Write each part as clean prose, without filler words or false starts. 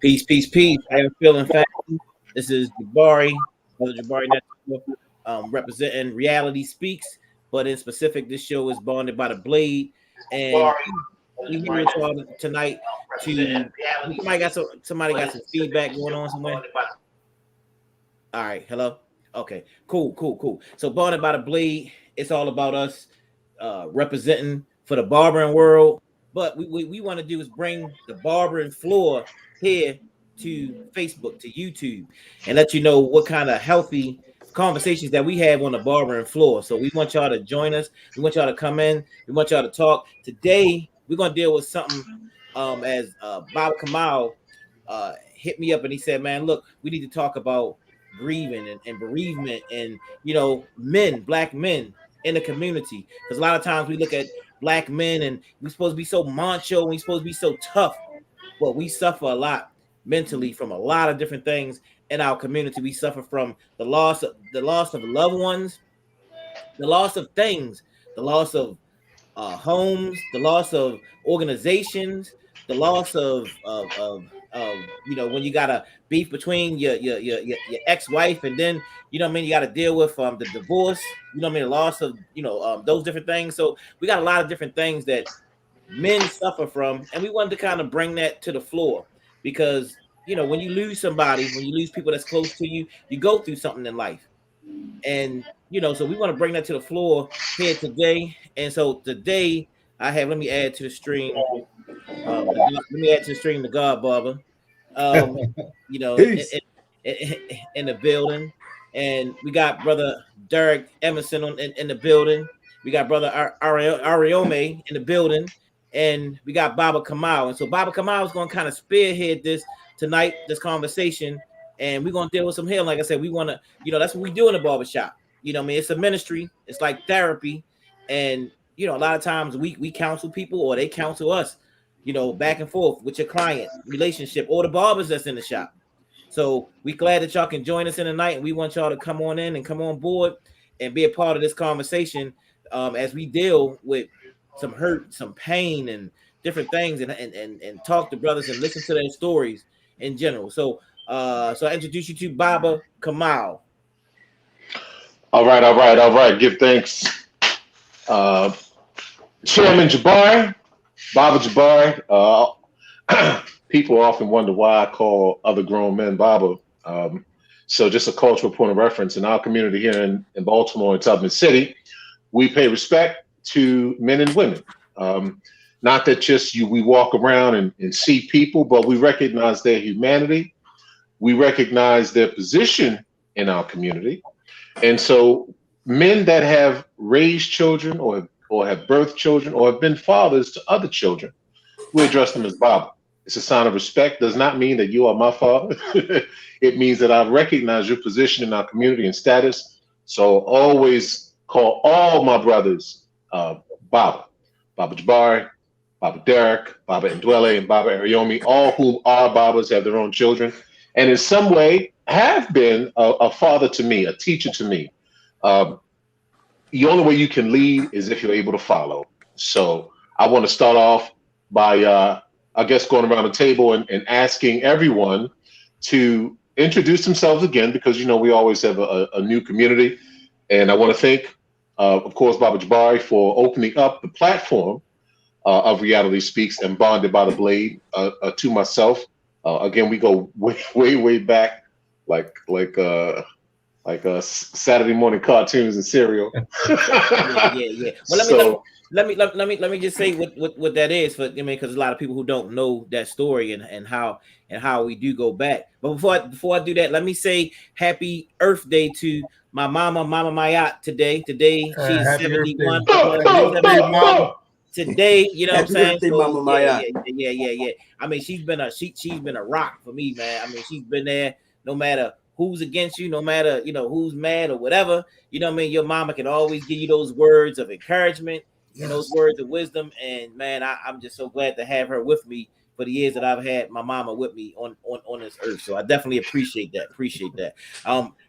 Peace, peace, peace. I am feeling fat. This is Jabari, Brother Jabari Network, representing Reality Speaks. But in specific, this show is bonded by the Blade, and we here with y'all tonight to. Somebody got some feedback going on somewhere. All right, hello. Okay, cool. So bonded by the Blade, it's all about us representing for the barbering world. But we want to do is bring the barbering floor here to Facebook, to YouTube, and let you know what kind of healthy conversations that we have on the barbering floor. So we want y'all to join us. We want y'all to come in. We want y'all to talk. Today, we're going to deal with something as Bob Kamal hit me up and he said, man, look, we need to talk about grieving and bereavement and, black men in the community. Because a lot of times we look at black men and we're supposed to be so macho and we're supposed to be so tough, but we suffer a lot mentally from a lot of different things in our community. We suffer from the loss of loved ones, the loss of things, the loss of homes, the loss of organizations, the loss of when you got a beef between your ex-wife, and then you got to deal with the divorce, the loss of those different things. So we got a lot of different things that men suffer from, and we wanted to kind of bring that to the floor because when you lose somebody, when you lose people that's close to you, you go through something in life. And so we want to bring that to the floor here today. And so today let me add to the stream. The God Barber. Um, in the building, and we got Brother Derek Emerson in the building. We got Brother Ariome in the building, and we got Baba Kamal. And so Baba Kamal is going to kind of spearhead this tonight, this conversation. And we're going to deal with some healing. Like I said, we want to, that's what we do in the barbershop. It's a ministry. It's like therapy. And, a lot of times we counsel people or they counsel us, back and forth with your client relationship or the barbers that's in the shop. So we glad that y'all can join us in the night. And we want y'all to come on in and come on board and be a part of this conversation as we deal with some hurt, some pain, and different things and talk to brothers and listen to their stories in general. So I introduce you to Baba Kamal. All right. Give thanks. Chairman Jabari, Baba Jabari. People often wonder why I call other grown men Baba. So just a cultural point of reference. In our community here in Baltimore and Tubman City, we pay respect to men and women. Not that just we walk around and see people, but we recognize their humanity. We recognize their position in our community. And so men that have raised children or have birthed children or have been fathers to other children, we address them as Baba. It's a sign of respect. Does not mean that you are my father. It means that I recognize your position in our community and status. So always call all my brothers Baba. Baba Jabari, Baba Derek, Baba Ndwele, and Baba Ariomi, all whom are Babas, have their own children, and in some way have been a father to me, a teacher to me. The only way you can lead is if you're able to follow. So I want to start off by I guess going around the table and asking everyone to introduce themselves again, because we always have a new community. And I want to thank, of course, Baba Jabari for opening up the platform of Reality Speaks and Bonded by the Blade to myself. Again, we go way back, like Saturday morning cartoons and cereal. Yeah. Well, let me just say what that is because a lot of people who don't know that story and how we do go back. But before I do that, let me say happy Earth Day to my Mama Mayat today. Today she's 71. Today, what I'm saying? So, Mama yeah. I mean, she's been a rock for me, man. I mean, she's been there no matter who's against you, no matter who's mad or whatever. Your mama can always give you those words of encouragement and those words of wisdom. And man, I'm just so glad to have her with me for the years that I've had my mama with me on this earth. So I definitely appreciate that.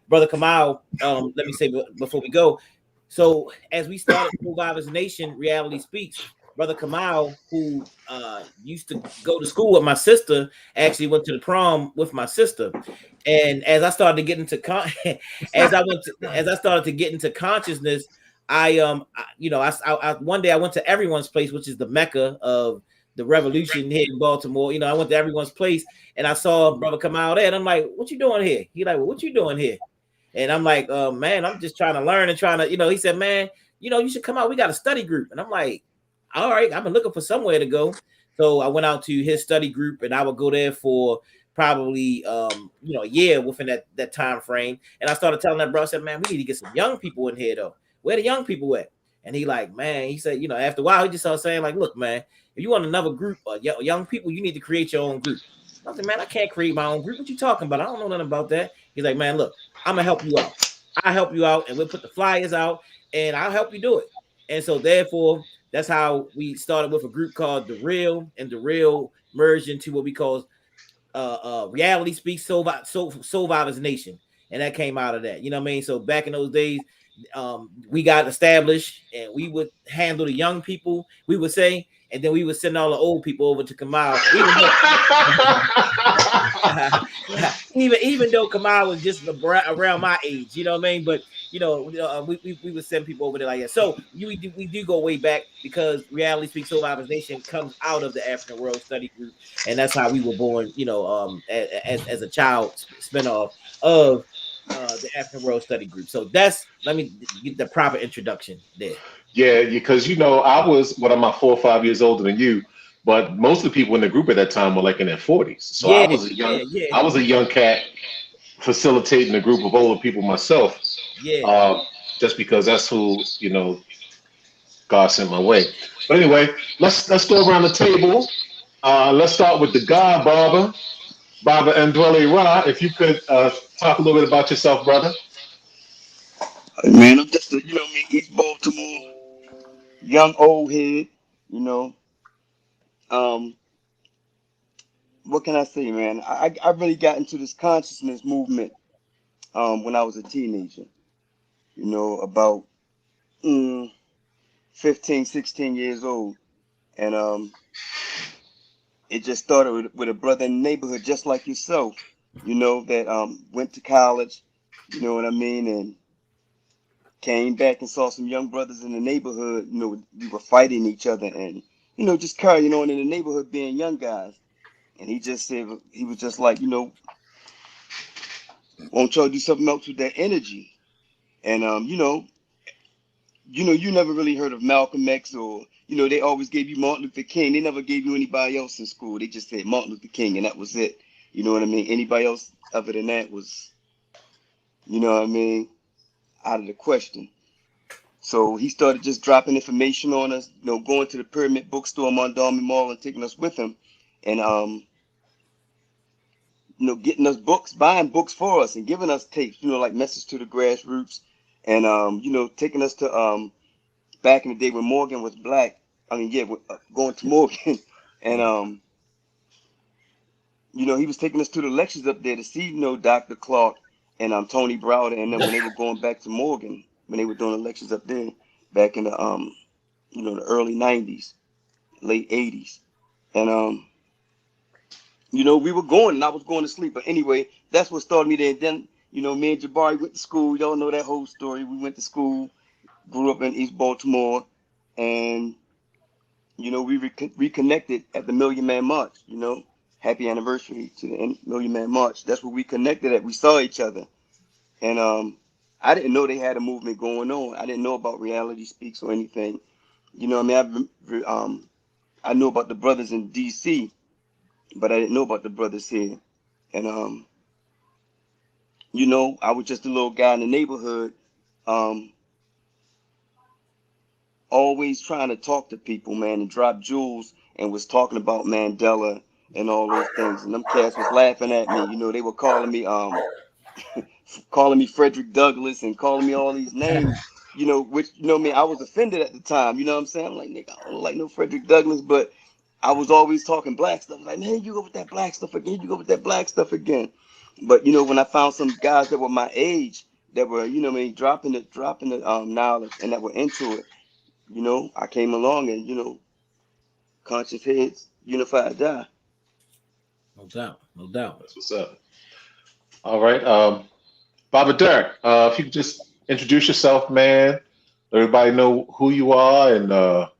Brother Kamal, let me say before we go. So as we started Survivors Nation, Reality Speaks, Brother Kamal, who used to go to school with my sister, actually went to the prom with my sister. And as I started to get into as I started to get into consciousness, one day I went to everyone's place, which is the mecca of the revolution here in Baltimore. I went to everyone's place and I saw Brother Kamal there, and I'm like, "What you doing here?" He like, "Well, what you doing here?" And I'm like, "Man, I'm just trying to learn and trying to," he said, "Man, you should come out. We got a study group." And I'm like, "All right, I've been looking for somewhere to go." So I went out to his study group, and I would go there for probably a year within that time frame. And I started telling that bro, I said, "Man, we need to get some young people in here though. Where the young people at?" And he like, man, he said, after a while, he just started saying like, "Look, man, if you want another group of young people, you need to create your own group." I said, "Man, I can't create my own group. What you talking about? I don't know nothing about that." He's like, "Man, look, I'm gonna help you out. I'll help you out, and we'll put the flyers out, and I'll help you do it." And so therefore, that's how we started with a group called The Real, and The Real merged into what we call Reality Speaks Soul Survivors Nation, and that came out of that. You know what I mean? So back in those days, we got established, and we would handle the young people, we would say, and then we would send all the old people over to Kamal. Even though Kamal was just around my age, you know what I mean? But we would send people over there like that. So we do go way back, because Reality Speaks Survivors Nation comes out of the African World Study Group, and that's how we were born. As a child spinoff of the African World Study Group. So let me get the proper introduction there. Yeah, because I was, what am I, 4 or 5 years older than you, but most of the people in the group at that time were like in their 40s. So Yeah, I was a young cat facilitating a group of older people myself. yeah. Just because that's who God sent my way. But anyway, let's go around the table. Let's start with the God Baba Ndwele Ra. If you could talk a little bit about yourself, brother. Man, I'm just a, East Baltimore, young old head, you know. Um, what can I say, man? I really got into this consciousness movement when I was a teenager, about mm, 15, 16 years old. And it just started with a brother in the neighborhood just like yourself, that went to college, you know what I mean? And came back and saw some young brothers in the neighborhood, we were fighting each other and, just carrying on in the neighborhood being young guys. And he just said, he was just like, won't y'all do something else with that energy? And, you never really heard of Malcolm X or, they always gave you Martin Luther King. They never gave you anybody else in school. They just said Martin Luther King and that was it. You know what I mean? Anybody else other than that was, out of the question. So he started just dropping information on us, going to the Pyramid Bookstore on Mondawmin Mall and taking us with him, and getting us books, buying books for us, and giving us tapes, like Message to the Grassroots, and taking us to back in the day when Morgan was black. I mean, yeah, going to Morgan, and he was taking us to the lectures up there to see, Dr. Clark and Tony Browder, and then when they were going back to Morgan, when they were doing the lectures up there back in the the early 90s, late 80s. And we were going and I was going to sleep. But anyway, that's what started me there. And then, me and Jabari went to school. Y'all know that whole story. We went to school, grew up in East Baltimore, and we reconnected at the Million Man March. Happy anniversary to the Million Man March. That's where we connected at. We saw each other. And I didn't know they had a movement going on. I didn't know about Reality Speaks or anything. I mean, I know about the brothers in D.C., but I didn't know about the brothers here. And I was just a little guy in the neighborhood, always trying to talk to people, man, and drop jewels, and was talking about Mandela and all those things. And them cats was laughing at me. They were calling me calling me Frederick Douglass and calling me all these names, which, me, I was offended at the time, you know what I'm saying? I'm like, nigga, I don't like no Frederick Douglass, but I was always talking black stuff. Like, man, you go with that black stuff again, you go with that black stuff again. But, when I found some guys that were my age, that were, dropping the knowledge and that were into it, I came along and, conscious heads, unified die. No doubt, no doubt. That's what's up. All right. Baba Derek, if you could just introduce yourself, man. Let everybody know who you are and a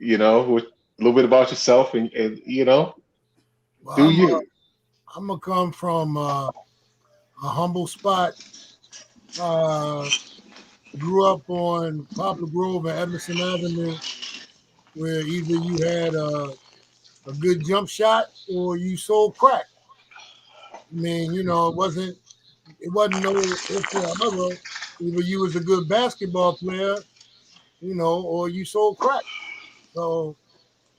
little bit about yourself and Well, do you. I'm gonna come from a humble spot. Grew up on Poplar Grove and Emerson Avenue, where either you had a good jump shot or you sold crack. I mean, it wasn't no if or other. Either you was a good basketball player, or you sold crack. So,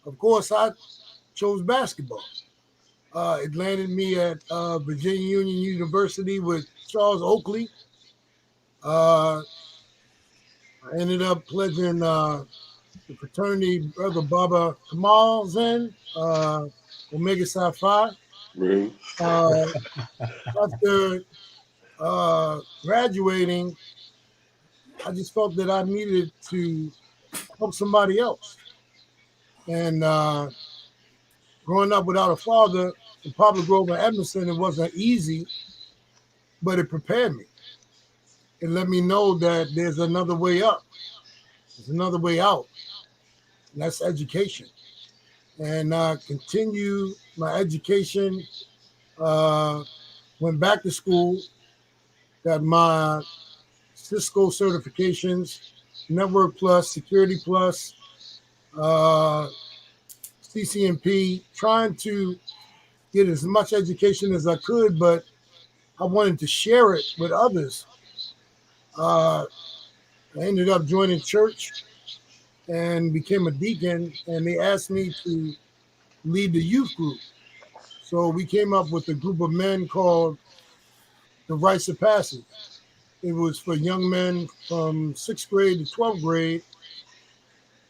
of course, I chose basketball. It landed me at Virginia Union University with Charles Oakley. I ended up pledging the fraternity Brother Baba Kamal Zen, Omega Psi Phi. Rude. After graduating, I just felt that I needed to help somebody else. And growing up without a father in Poplar Grove and Edmondson, it wasn't easy, but it prepared me. It let me know that there's another way up, there's another way out, and that's education. And continue my education, went back to school, got my Cisco certifications, Network Plus, Security Plus, CCNP, trying to get as much education as I could, but I wanted to share it with others. I ended up joining church and became a deacon, and they asked me to lead the youth group. So we came up with a group of men called the Rites of Passage. It was for young men from 6th grade to 12th grade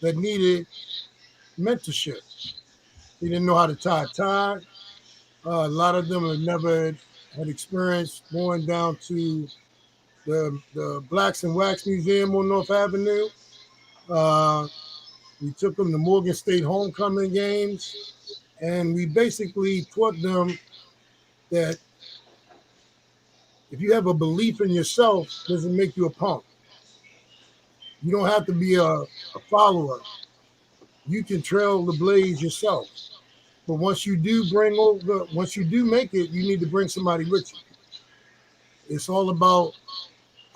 that needed mentorship. They didn't know how to tie a tie. A lot of them had never had experience going down to the Blacks and Wax Museum on North Avenue. We took them to Morgan State homecoming games, and we basically taught them that if you have a belief in yourself, it doesn't make you a punk. You don't have to be a follower. You can trail the blaze yourself. But once you do make it, you need to bring somebody with you. It's all about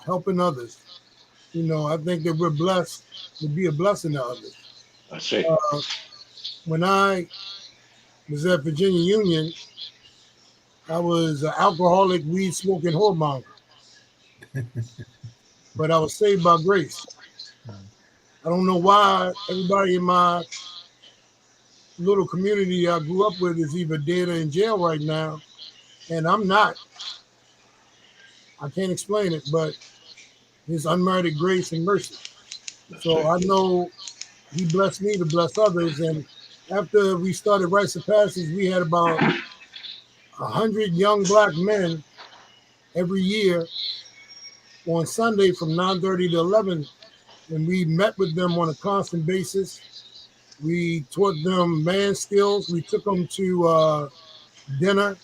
helping others. I think that we're blessed to be a blessing to others. I see. When I was at Virginia Union, I was an alcoholic, weed smoking whoremonger. But I was saved by grace. I don't know why everybody in my little community I grew up with is either dead or in jail right now, and I'm not. I can't explain it, but His unmerited grace and mercy. So I know He blessed me to bless others. And after we started Rites of Passage, we had about 100 young Black men every year on Sunday from 9:30 to 11, and we met with them on a constant basis. We taught them man skills. We took them to dinner,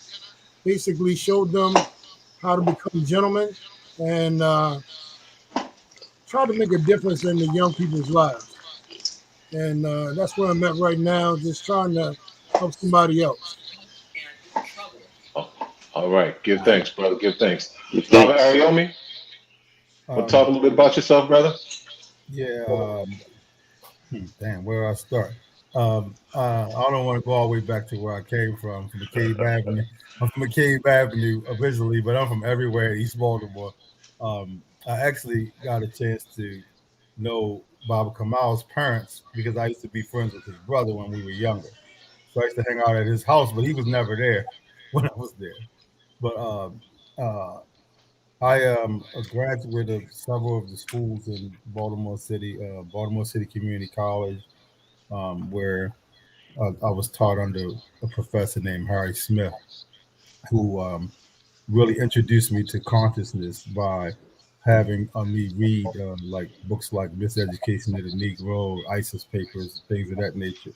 basically showed them how to become gentlemen, and tried to make a difference in the young people's lives. And that's where I'm at right now, just trying to help somebody else. All right. Give thanks, brother. Give thanks. Give Baba thanks. Ariomi, want to talk a little bit about yourself, brother? Yeah. Damn, where do I start? I don't want to go all the way back to where I came from McCabe Avenue. I'm from McCabe Avenue originally, but I'm from everywhere in East Baltimore. I actually got a chance to know Baba Kamal's parents because I used to be friends with his brother when we were younger. So I used to hang out at his house, but he was never there when I was there. But I am a graduate of several of the schools in Baltimore City Community College, where I was taught under a professor named Harry Smith, who really introduced me to consciousness by having me read like books like Miseducation of the Negro, ISIS papers, things of that nature.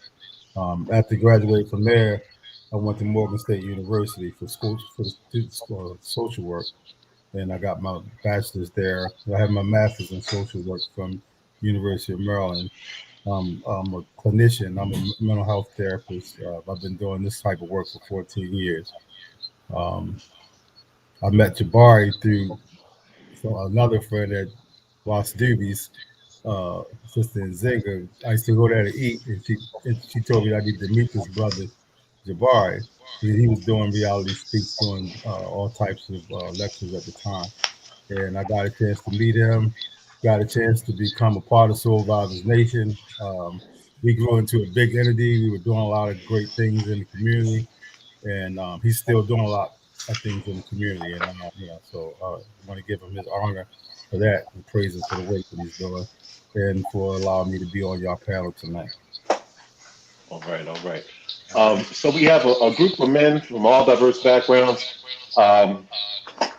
After graduating from there, I went to Morgan State University for school for social work, and I got my bachelor's there. I have my master's in social work from University of Maryland. I'm a clinician. I'm a mental health therapist. I've been doing this type of work for 14 years. Um, I met Jabari through another friend at Los Doobies, Sister Zinga. I used to go there to eat, and she told me I need to meet this brother, Jabari. He was doing reality speaks, doing all types of lectures at the time. And I got a chance to meet him, got a chance to become a part of Soul Survivors Nation. We grew into a big entity. We were doing a lot of great things in the community, and he's still doing a lot of things in the community. And so I want to give him his honor for that and praise him for the work that he's doing, and for allowing me to be on your panel tonight. All right, all right. So we have a group of men from all diverse backgrounds,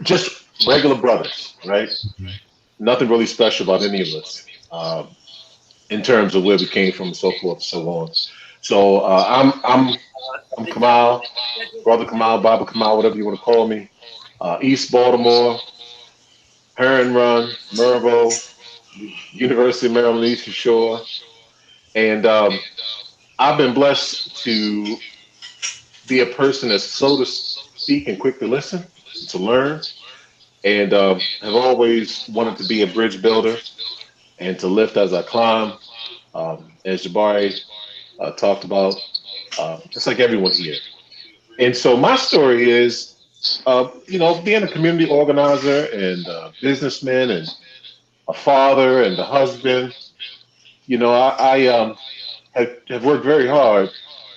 just regular brothers, right? Mm-hmm. Nothing really special about any of us, in terms of where we came from and so forth and so on. So I'm Kamal, brother Kamal, Baba Kamal, whatever you want to call me. East Baltimore, Heron Run, Mervo, University of Maryland Eastern Shore, and I've been blessed to be a person that's slow to speak and quick to listen, to learn, and have always wanted to be a bridge builder and to lift as I climb. As Jabari talked about, just like everyone here. And so my story is, being a community organizer and a businessman and a father and a husband. I have worked very hard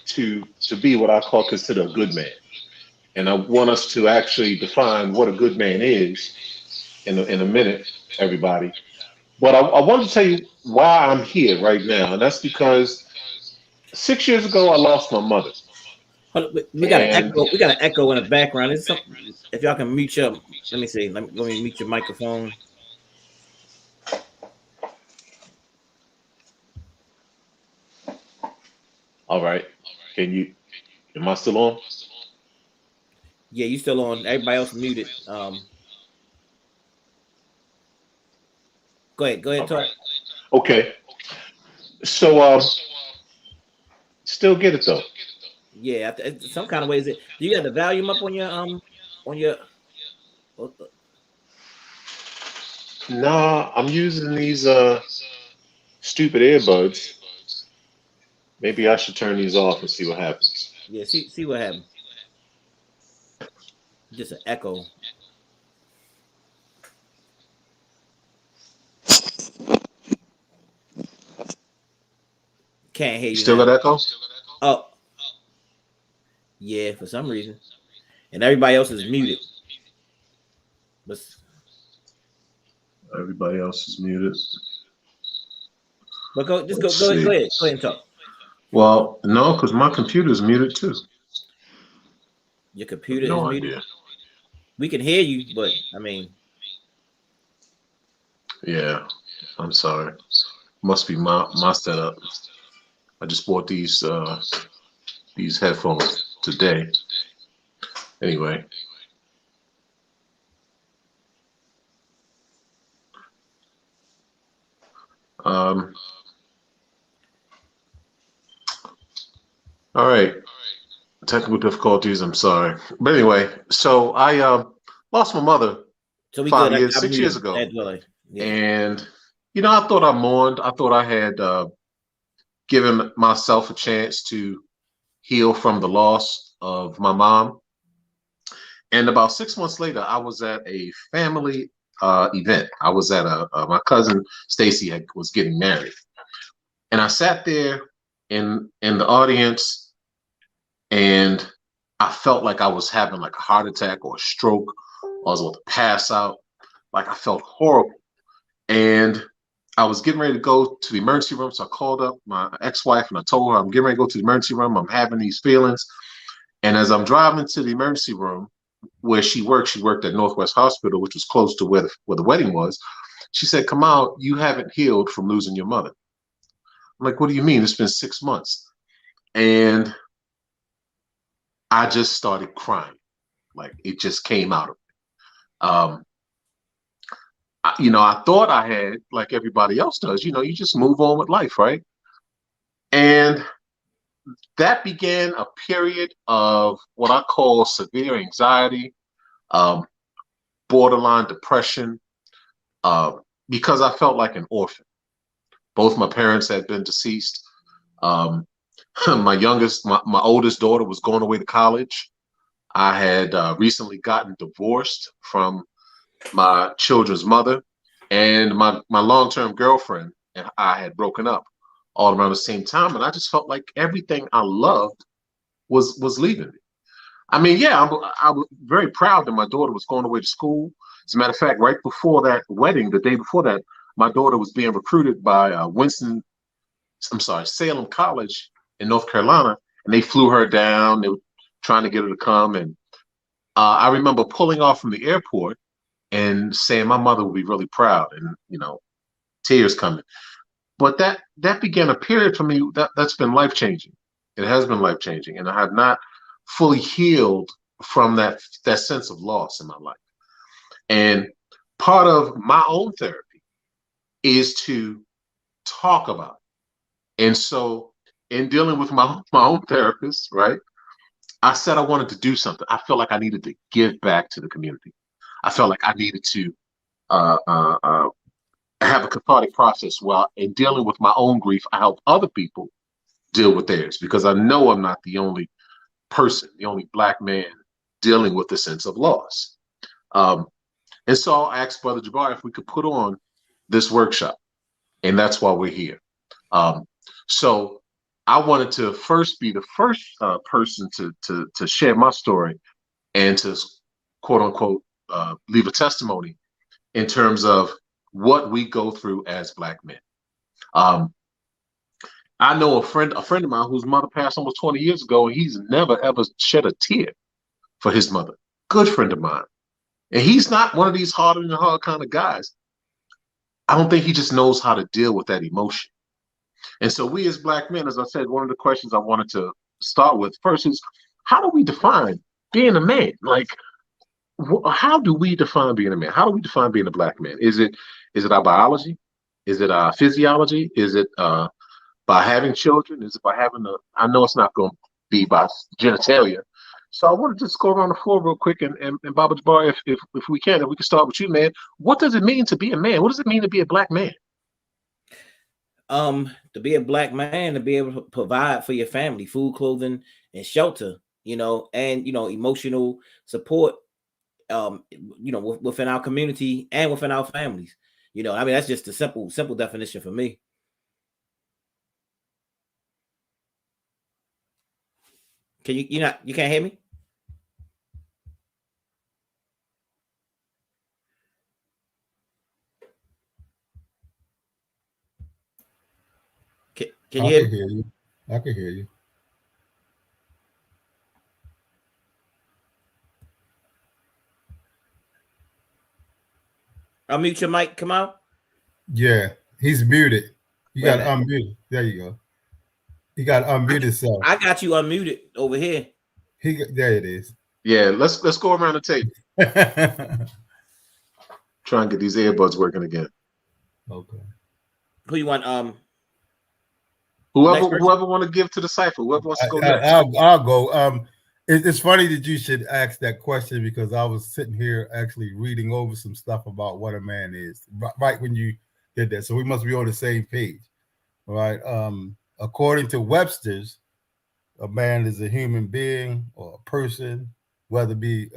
to be what I consider a good man. And I want us to actually define what a good man is in a minute, everybody. But I want to tell you why I'm here right now, and that's because 6 years ago I lost my mother. We got an And echo. We got an echo in the background. It's something. If y'all can mute your, let me see. Let me mute your microphone. all right, am I still on? Yeah, you still on? Everybody else muted. Go ahead. All Talk. right. Okay. So still get it though. Yeah, some kind of way is it. Do you got the volume up on your on your? Nah, I'm using these stupid earbuds. Maybe I should turn these off and see what happens. Yeah, see what happened. Just an echo. Can't hear you Still now. got echo? Oh, yeah, for some reason, and everybody else is muted. But Everybody else is muted. But go Let's ahead see. and talk. Well, no, because my computer is muted too. Your computer is No muted. idea. We can hear you, but I mean, Yeah, I'm sorry. Must be my setup. I just bought these headphones today. Anyway. All right. Technical difficulties. I'm sorry, but anyway, so I lost my mother so we 5 years, I 6 years ago, yeah. and I thought I mourned. I thought I had given myself a chance to heal from the loss of my mom. And about 6 months later, I was at a family event. I was at my cousin Stacy was getting married, and I sat there in the audience. And I felt like I was having like a heart attack or a stroke, or I was about to pass out. Like I felt horrible. And I was getting ready to go to the emergency room. So I called up my ex-wife and I told her I'm getting ready to go to the emergency room. I'm having these feelings. And as I'm driving to the emergency room where she worked at Northwest Hospital, which was close to where the wedding was. She said, "Kamal, you haven't healed from losing your mother." I'm like, "What do you mean? It's been 6 months." and I just started crying. Like it just came out of me. I thought I had, like everybody else does, you just move on with life, right? And that began a period of what I call severe anxiety, um, borderline depression, because I felt like an orphan. Both my parents had been deceased. Um, my oldest daughter was going away to college. I had recently gotten divorced from my children's mother, and my long-term girlfriend and I had broken up all around the same time, and I just felt like everything I loved was leaving me. I mean, yeah, I was very proud that my daughter was going away to school. As a matter of fact, right before that wedding, the day before that, my daughter was being recruited by Salem College in North Carolina, and they flew her down. They were trying to get her to come, and I remember pulling off from the airport and saying my mother would be really proud, and tears coming. But that began a period for me that's been life changing. It has been life changing, and I have not fully healed from that sense of loss in my life. And part of my own therapy is to talk about it. And so, in dealing with my own therapist, right, I said I wanted to do something. I felt like I needed to give back to the community. I felt like I needed to have a cathartic process while in dealing with my own grief, I help other people deal with theirs, because I know I'm not the only person, the only Black man dealing with the sense of loss. And so I asked Brother Jabari if we could put on this workshop, and that's why we're here. So I wanted to first be the first person to share my story and to quote unquote leave a testimony in terms of what we go through as Black men. I know a friend of mine whose mother passed almost 20 years ago, and he's never ever shed a tear for his mother. Good friend of mine. And he's not one of these harder than hard kind of guys. I don't think he just knows how to deal with that emotion. And so we as Black men, as I said, one of the questions I wanted to start with first is, how do we define being a man? Like, how do we define being a man? How do we define being a Black man? Is it our biology? Is it our physiology? Is it by having children? Is it by having I know it's not going to be by genitalia. So I want to just go around the floor real quick, and Baba Jabari, if we can start with you, man. What does it mean to be a man? What does it mean to be a Black man? To be a Black man, to be able to provide for your family, food, clothing, and shelter, and emotional support, within our community and within our families. That's just a simple definition for me. Can you can't hear me? Can you hear you? I can hear you. Unmute your mic, come out. Yeah, he's muted. You got to unmute. There you go. You got to unmute yourself. I got you unmuted over here. There it is. Yeah, let's go around the table. Try and get these earbuds working again. Okay. Who you want? Whoever want to give to the cipher. Whoever wants to go next. I'll go. It's funny that you should ask that question, because I was sitting here actually reading over some stuff about what a man is right when you did that. So we must be on the same page, right? According to Webster's, a man is a human being or a person, whether it be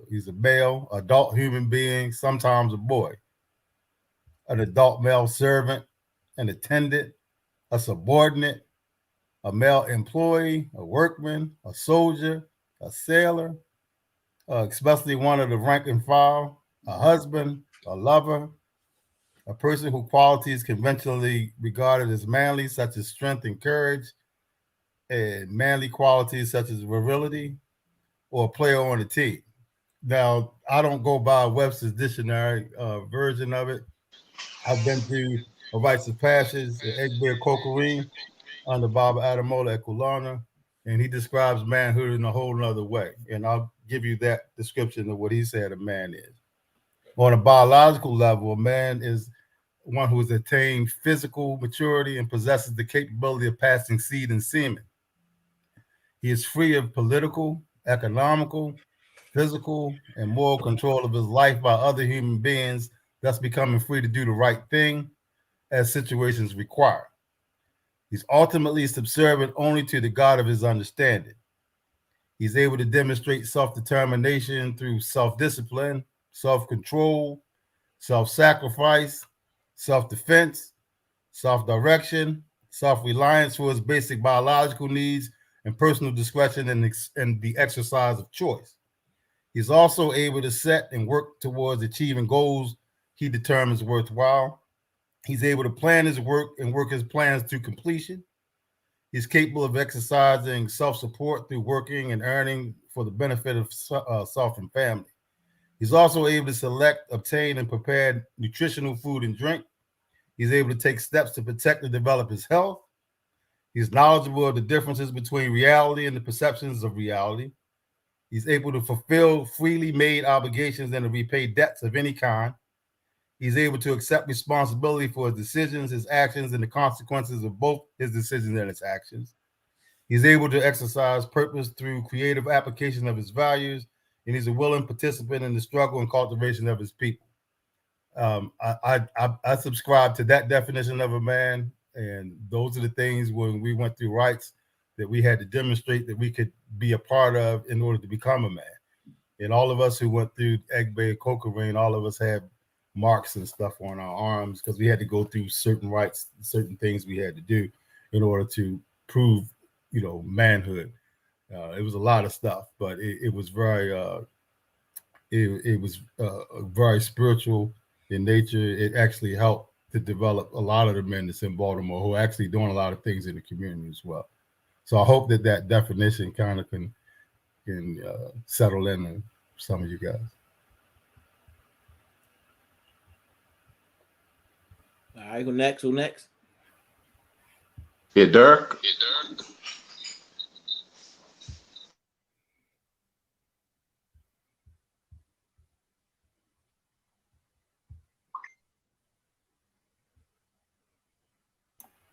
he's a male, adult human being, sometimes a boy, an adult male servant, an attendant, a subordinate, a male employee, a workman, a soldier, a sailor, especially one of the rank and file, a husband, a lover, a person whose qualities conventionally regarded as manly, such as strength and courage, and manly qualities such as virility, or a player on a team. Now, I don't go by Webster's dictionary version of it. I've been through A Rites of Passage, the Egberts Cokerine. under Baba Adamola at Kulana, and he describes manhood in a whole nother way. And I'll give you that description of what he said a man is. On a biological level, a man is one who has attained physical maturity and possesses the capability of passing seed and semen. He is free of political, economical, physical, and moral control of his life by other human beings, thus becoming free to do the right thing as situations require. He's ultimately subservient only to the God of his understanding. He's able to demonstrate self-determination through self-discipline, self-control, self-sacrifice, self-defense, self-direction, self-reliance for his basic biological needs, and personal discretion and the exercise of choice. He's also able to set and work towards achieving goals he determines worthwhile. He's able to plan his work and work his plans to completion. He's capable of exercising self-support through working and earning for the benefit of self and family. He's also able to select, obtain, and prepare nutritional food and drink. He's able to take steps to protect and develop his health. He's knowledgeable of the differences between reality and the perceptions of reality. He's able to fulfill freely made obligations and to repay debts of any kind. He's able to accept responsibility for his decisions, his actions, and the consequences of both his decisions and his actions. He's able to exercise purpose through creative application of his values, and he's a willing participant in the struggle and cultivation of his people. I subscribe to that definition of a man, and those are the things when we went through rites that we had to demonstrate that we could be a part of in order to become a man. And all of us who went through Egbe and Kokorine, all of us had marks and stuff on our arms because we had to go through certain rites, certain things we had to do in order to prove, manhood. It was a lot of stuff, but it was very, it was very spiritual in nature. It actually helped to develop a lot of the men that's in Baltimore who are actually doing a lot of things in the community as well. So I hope that definition kind of can settle in some of you guys. All right, who next? Yeah, Dirk.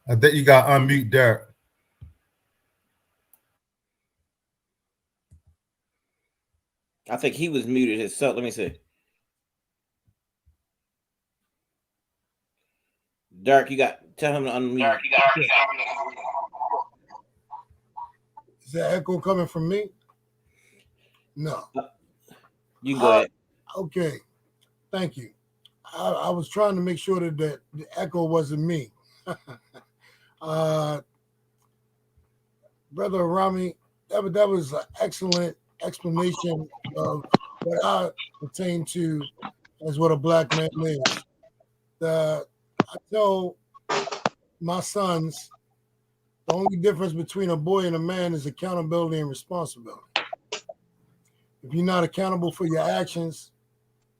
I think you got unmute Derek. I think he was muted himself. Let me see. Dirk, tell him to unmute. Is that echo coming from me? No. You can go ahead. Okay. Thank you. I was trying to make sure that the echo wasn't me. Brother Rami, that was an excellent explanation of what I pertain to as what a black man is. I tell my sons the only difference between a boy and a man is accountability and responsibility. If you're not accountable for your actions,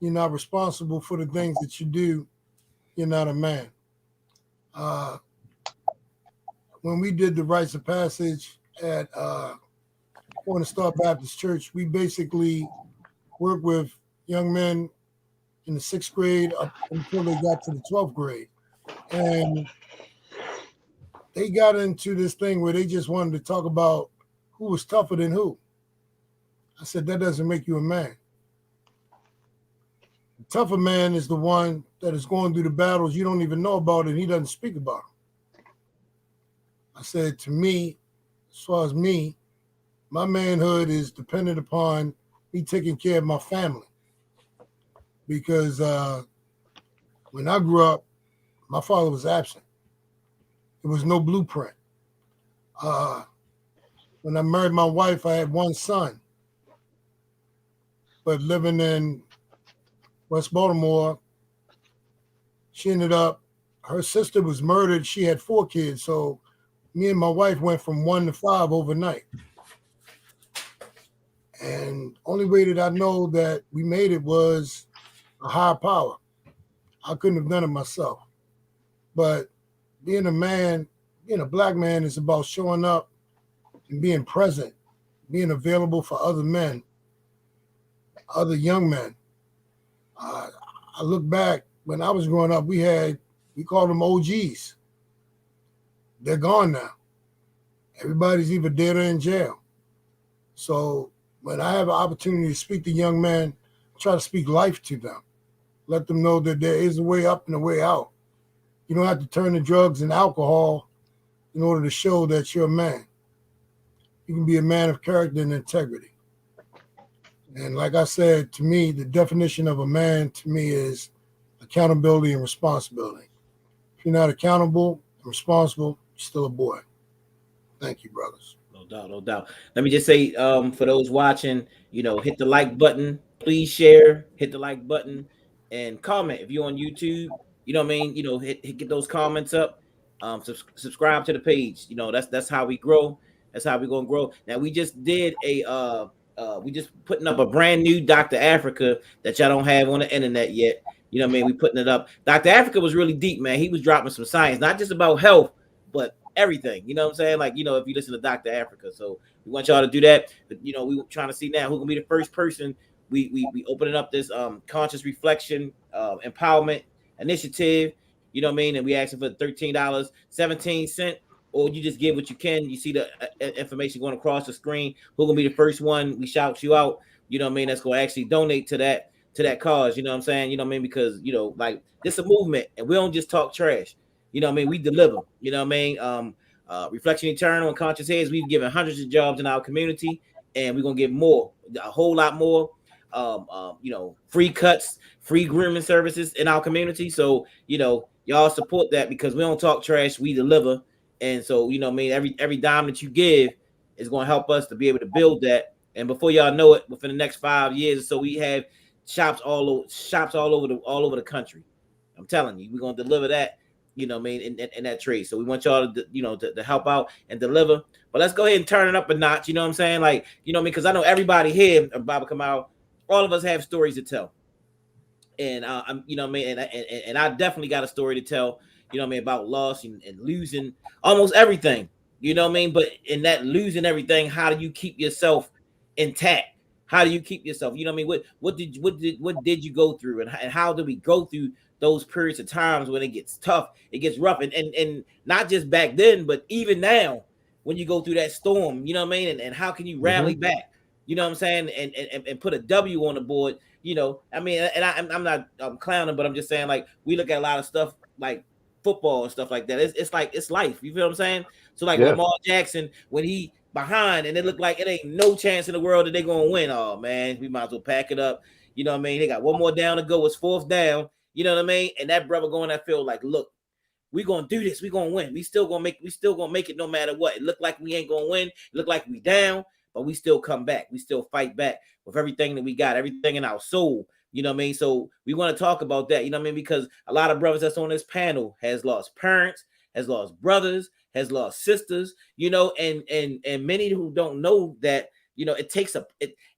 you're not responsible for the things that you do, you're not a man. When we did the rites of passage at Corner Star Baptist Church, we basically worked with young men in the 6th grade up until they got to the 12th grade. And they got into this thing where they just wanted to talk about who was tougher than who. I said, that doesn't make you a man. The tougher man is the one that is going through the battles you don't even know about and he doesn't speak about them. I said, to me, as far as me, my manhood is dependent upon me taking care of my family. Because when I grew up, my father was absent. There was no blueprint. When I married my wife, I had one son. But living in West Baltimore, she ended up, her sister was murdered. She had 4 kids. So me and my wife went from 1 to 5 overnight. And only way that I know that we made it was a higher power. I couldn't have done it myself. But being a man being a black man is about showing up and being present, being available for other men, other young men. I look back when I was growing up, we called them OGs. They're gone now. Everybody's either dead or in jail. So when I have an opportunity to speak to young men, I try to speak life to them. Let them know that there is a way up and a way out. You don't have to turn to drugs and alcohol in order to show that you're a man. You can be a man of character and integrity. And like I said, to me, the definition of a man to me is accountability and responsibility. If you're not accountable and responsible, you're still a boy. Thank you, brothers. No doubt, no doubt. Let me just say, for those watching, hit the like button. Please share, hit the like button, and comment. If you're on YouTube, get those comments up. Subscribe to the page. That's how we grow. That's how we're gonna grow. Now we just did we just putting up a brand new Dr. Africa that y'all don't have on the internet yet. We putting it up. Dr. Africa was really deep, man. He was dropping some science, not just about health, but everything. You know what I'm saying? Like, if you listen to Dr. Africa. So we want y'all to do that. But, we trying to see now who can be the first person. We opening up this conscious reflection empowerment initiative. You know what I mean? And we asking for $13.17. Or you just give what you can. You see the information going across the screen. Who gonna be the first one? We shout you out. You know what I mean? That's gonna actually donate to that cause. You know what I'm saying? You know what I mean? Because like this a movement, and we don't just talk trash. You know what I mean? We deliver. You know what I mean? Reflection Eternal and Conscious Heads. We've given hundreds of jobs in our community, and we're gonna give more, a whole lot more. Free cuts, free grooming services in our community. So y'all support that because we don't talk trash. We deliver. And so, every dime that you give is going to help us to be able to build that. And before y'all know it, within the next 5 years or so, we have shops all over the country. I'm telling you, we're going to deliver that, in that trade. So we want y'all to, to help out and deliver. But let's go ahead and turn it up a notch. You know what I'm saying? Like, because I know everybody here, Baba Kamal, all of us have stories to tell. And I'm, and I definitely got a story to tell. About loss and losing almost everything, but in that losing everything, how do you keep yourself intact? How do you keep yourself? What did you go through, and how do we go through those periods of times when it gets tough, it gets rough, and not just back then, but even now when you go through that storm, and how can you rally back? You know what I'm saying? And put a W on the board, I'm not clowning, but I'm just saying, like, we look at a lot of stuff like football and stuff like that. It's like it's life. You feel what I'm saying? So like Lamar Jackson, when he behind and it looked like it ain't no chance in the world that they're gonna win. Oh man, we might as well pack it up. You know what I mean? They got one more down to go. It's 4th down. You know what I mean? And that brother going that field like, look, we gonna do this. We gonna win. We still gonna make it no matter what. It looked like we ain't gonna win. It looked like we down, but we still come back. We still fight back with everything that we got, everything in our soul. You know what I mean? So we want to talk about that, because a lot of brothers that's on this panel has lost parents, has lost brothers, has lost sisters, and many who don't know that, it takes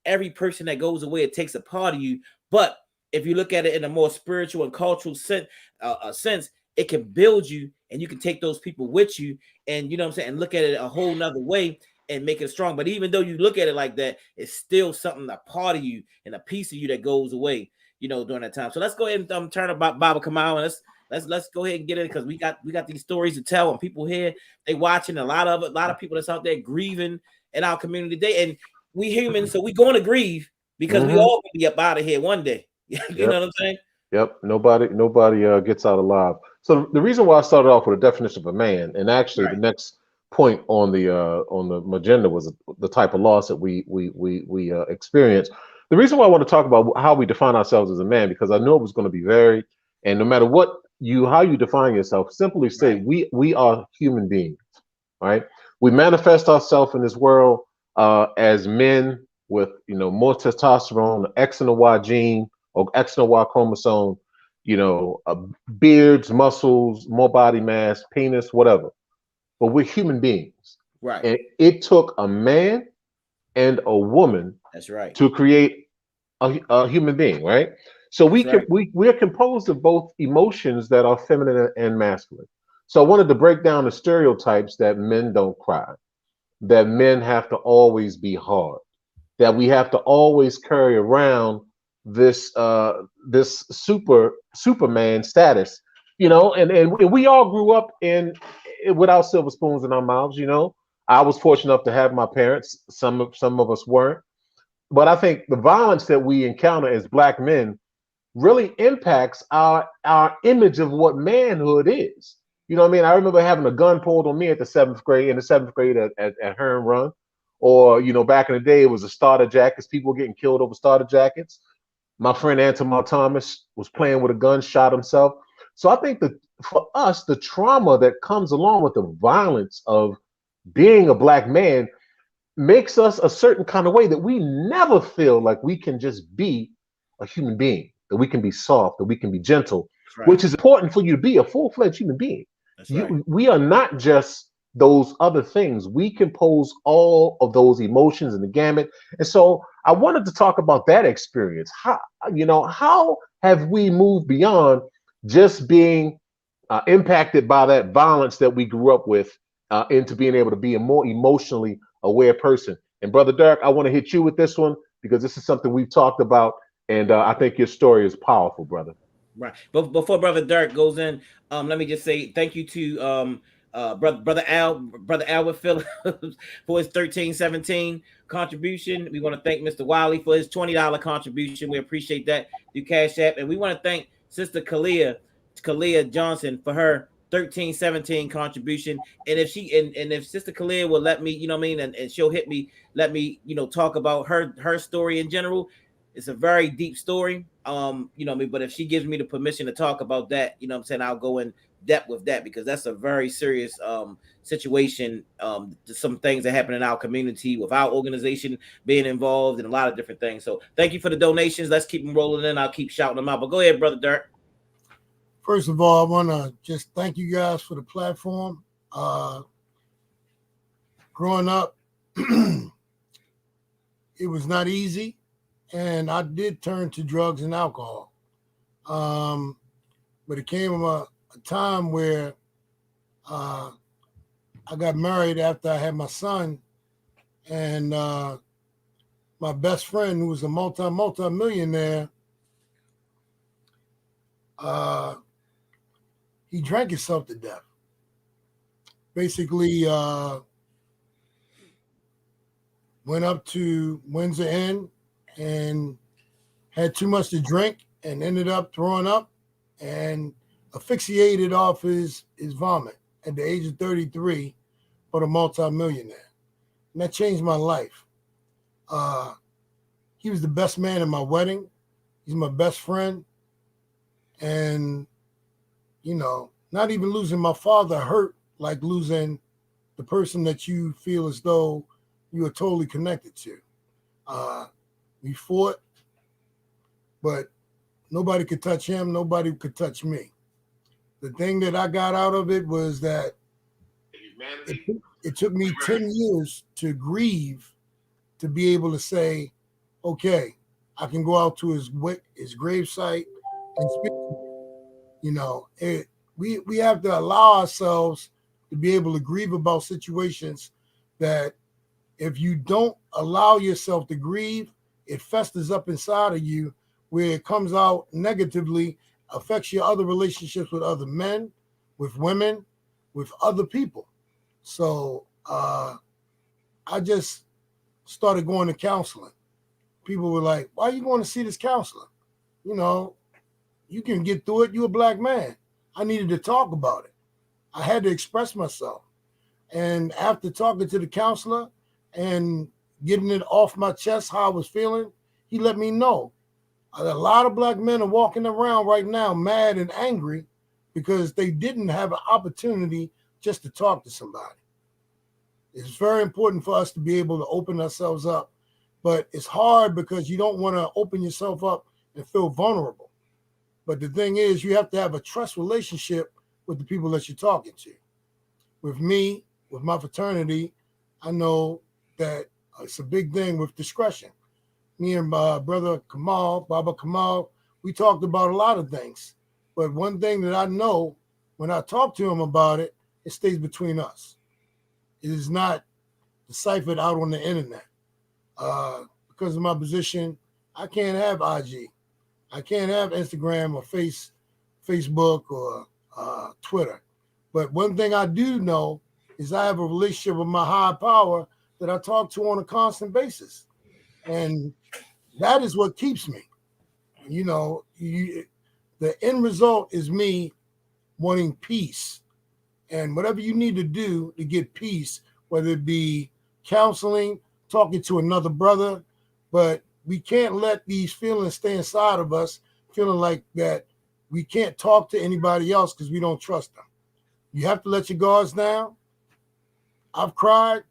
every person that goes away, it takes a part of you. But if you look at it in a more spiritual and cultural sense, it can build you, and you can take those people with you, and and look at it a whole nother way and make it strong. But even though you look at it like that, it's still something, a part of you and a piece of you that goes away, during that time. So let's go ahead and turn about Baba Kamal, and let's go ahead and get it, because we got these stories to tell, and people here, they watching, a lot of people that's out there grieving in our community today, and we humans, so we going to grieve because we all gonna be up out of here one day. You know what I'm saying? Yep. Nobody gets out alive. So the reason why I started off with a definition of a man, and actually the next point on the agenda was the type of loss that we experience. The reason why I want to talk about how we define ourselves as a man, because I know it was going to be varied, and no matter how you define yourself, simply say we are human beings, right? We manifest ourselves in this world as men with more testosterone, the X and the Y gene or X and the Y chromosome, beards, muscles, more body mass, penis, whatever. But we're human beings, right? And it took a man and a woman, that's right, to create a human being, right? So we're composed of both emotions that are feminine and masculine. So I wanted to break down the stereotypes that men don't cry, that men have to always be hard, that we have to always carry around this Superman status, and we all grew up without silver spoons in our mouths. I was fortunate enough to have my parents. Some of us weren't, but I think the violence that we encounter as black men really impacts our image of what manhood is. You know what I mean? I remember having a gun pulled on me at the seventh grade, at Hearn Run, or back in the day it was a starter jackets. People were getting killed over starter jackets. My friend Antamar Thomas was playing with a gun, shot himself. So I think that for us, the trauma that comes along with the violence of being a black man makes us a certain kind of way that we never feel like we can just be a human being, that we can be soft, that we can be gentle, Right. which is important for you to be a full-fledged human being. Right. We are not just those other things. We compose all of those emotions in the gamut. And so I wanted to talk about that experience. How have we moved beyond just being impacted by that violence that we grew up with into being able to be a more emotionally aware person? And Brother Dirk, I want to hit you with this one because this is something we've talked about, and I think your story is powerful, brother. Right. But before Brother Dirk goes in, let me just say thank you to brother Albert Phillips for his 1317 contribution. We want to thank Mr. Wiley for his $20 contribution. We appreciate that through Cash App, and we want to thank Sister Kalia Johnson for her 1317 contribution. And if Sister Kalia will let me, and she'll hit me, let me, talk about her story in general. It's a very deep story. But if she gives me the permission to talk about that, I'll go in depth with that, because that's a very serious situation. Some things that happen in our community with our organization being involved and a lot of different things. So thank you for the donations. Let's keep them rolling in. I'll keep shouting them out. But go ahead, Brother Dirk. First of all, I want to just thank you guys for the platform. Growing up, it was not easy, and I did turn to drugs and alcohol. But it came a time where I got married after I had my son, and my best friend, who was a multi-millionaire, he drank himself to death. Basically, went up to Windsor Inn and had too much to drink and ended up throwing up and asphyxiated off his vomit at the age of 33 for the multi-millionaire. And that changed my life. He was the best man in my wedding. He's my best friend. And, not even losing my father hurt like losing the person that you feel as though you are totally connected to. We fought, but nobody could touch him. Nobody could touch me. The thing that I got out of it was that it took me 10 years to grieve, to be able to say, okay, I can go out to his gravesite and speak. We have to allow ourselves to be able to grieve about situations that if you don't allow yourself to grieve, it festers up inside of you, where it comes out negatively, affects your other relationships with other men, with women, with other people. So I just started going to counseling. People were like, why are you going to see this counselor? You can get through it. You're a black man. I needed to talk about it. I had to express myself. And after talking to the counselor and getting it off my chest, how I was feeling, he let me know. A lot of black men are walking around right now mad and angry because they didn't have an opportunity just to talk to somebody. It's very important for us to be able to open ourselves up, but it's hard because you don't want to open yourself up and feel vulnerable. But the thing is, you have to have a trust relationship with the people that you're talking to. With me, with my fraternity, I know that it's a big thing with discretion. Me and my brother Kamal, Baba Kamal, we talked about a lot of things. But one thing that I know when I talk to him about it, it stays between us. It is not deciphered out on the internet. Because of my position, I can't have IG. I can't have Instagram or Facebook or Twitter. But one thing I do know is I have a relationship with my high power that I talk to on a constant basis. And that is what keeps me. You know, the end result is me wanting peace. And whatever you need to do to get peace, whether it be counseling, talking to another brother, but we can't let these feelings stay inside of us, feeling like that we can't talk to anybody else because we don't trust them. You have to let your guards down. I've cried.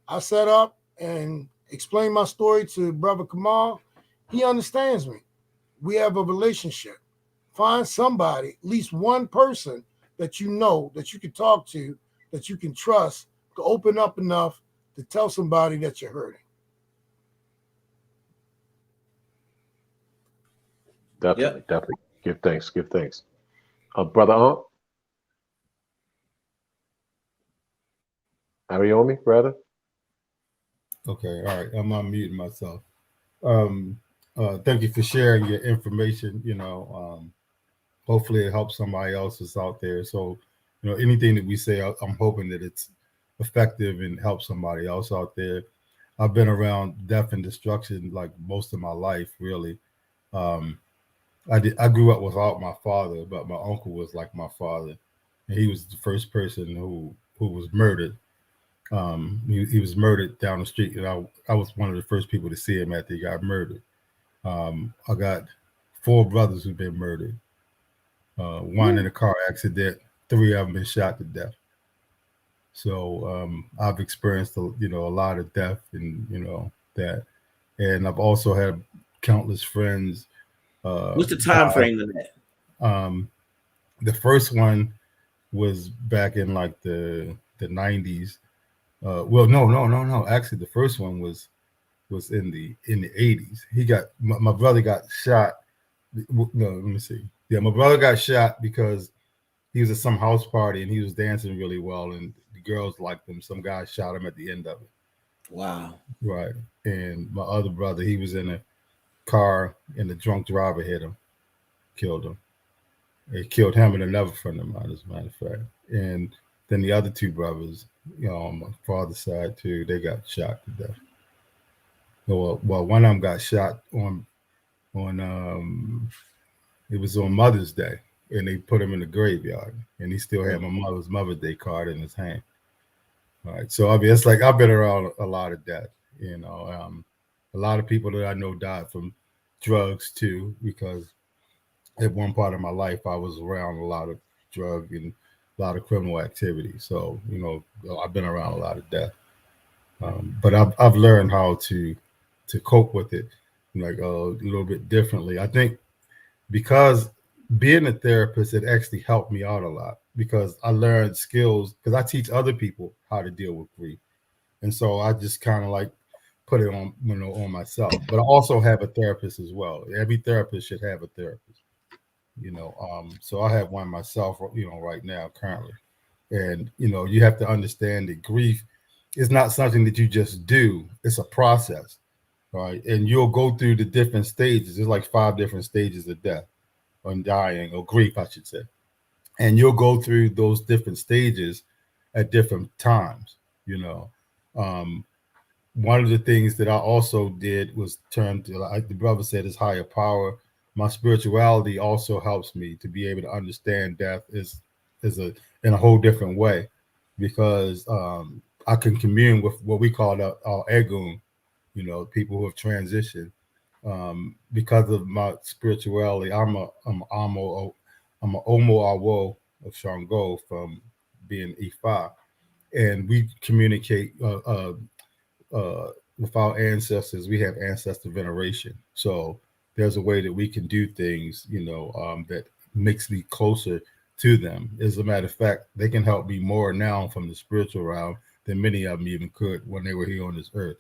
I sat up and explained my story to Brother Kamal. He understands me. We have a relationship. Find somebody, at least one person that you know, that you can talk to, that you can trust, to open up enough to tell somebody that you're hurting. Definitely. Give thanks. Brother Aunt? Are you on me, brother? Okay, all right. I'm unmuting myself. Thank you for sharing your information. You know, hopefully it helps somebody else that's out there. So, you know, anything that we say, I'm hoping that it's effective and helps somebody else out there. I've been around death and destruction like most of my life, really. I grew up without my father, but my uncle was like my father, and he was the first person who was murdered. He was murdered down the street, and I was one of the first people to see him after he got murdered. I got 4 brothers who've been murdered. One in a car accident, 3 of them been shot to death. So I've experienced a lot of death, and that, and I've also had countless friends. What's the time frame of that? The first one was back in like the 90s. Well, no. Actually, the first one was in the 80s. My brother got shot. No, let me see. Yeah, my brother got shot because he was at some house party and he was dancing really well, and the girls liked him. Some guy shot him at the end of it. Wow. Right. And my other brother, he was in a car and the drunk driver hit him, killed him. It killed him and another friend of mine, as a matter of fact. And then the other 2 brothers, on my father's side too, they got shot to death. Well, one of them got shot on it was on Mother's Day, and they put him in the graveyard, and he still had my Mother's Day card in his hand. All right, so I mean, it's like I've been around a lot of death. A lot of people that I know died from drugs too, because at one part of my life I was around a lot of drug and a lot of criminal activity. So I've been around a lot of death, but I've learned how to cope with it, like a little bit differently. I think because being a therapist, it actually helped me out a lot, because I learned skills, because I teach other people how to deal with grief, and so I just kind of like put it on on myself. But I also have a therapist as well. Every therapist should have a therapist. So I have one myself, right now, currently. And, you have to understand that grief is not something that you just do. It's a process, right? And you'll go through the different stages. There's like 5 different stages of death, or dying, or grief, I should say. And you'll go through those different stages at different times, One of the things that I also did was turn to, like the brother said, his higher power. My spirituality also helps me to be able to understand death in a whole different way, because I can commune with what we call our egun, people who have transitioned. Because of my spirituality, I'm a Omo Awo of Shango, from being Ifa, and we communicate with our ancestors. We have ancestor veneration, so there's a way that we can do things, that makes me closer to them. As a matter of fact, they can help me more now from the spiritual realm than many of them even could when they were here on this earth.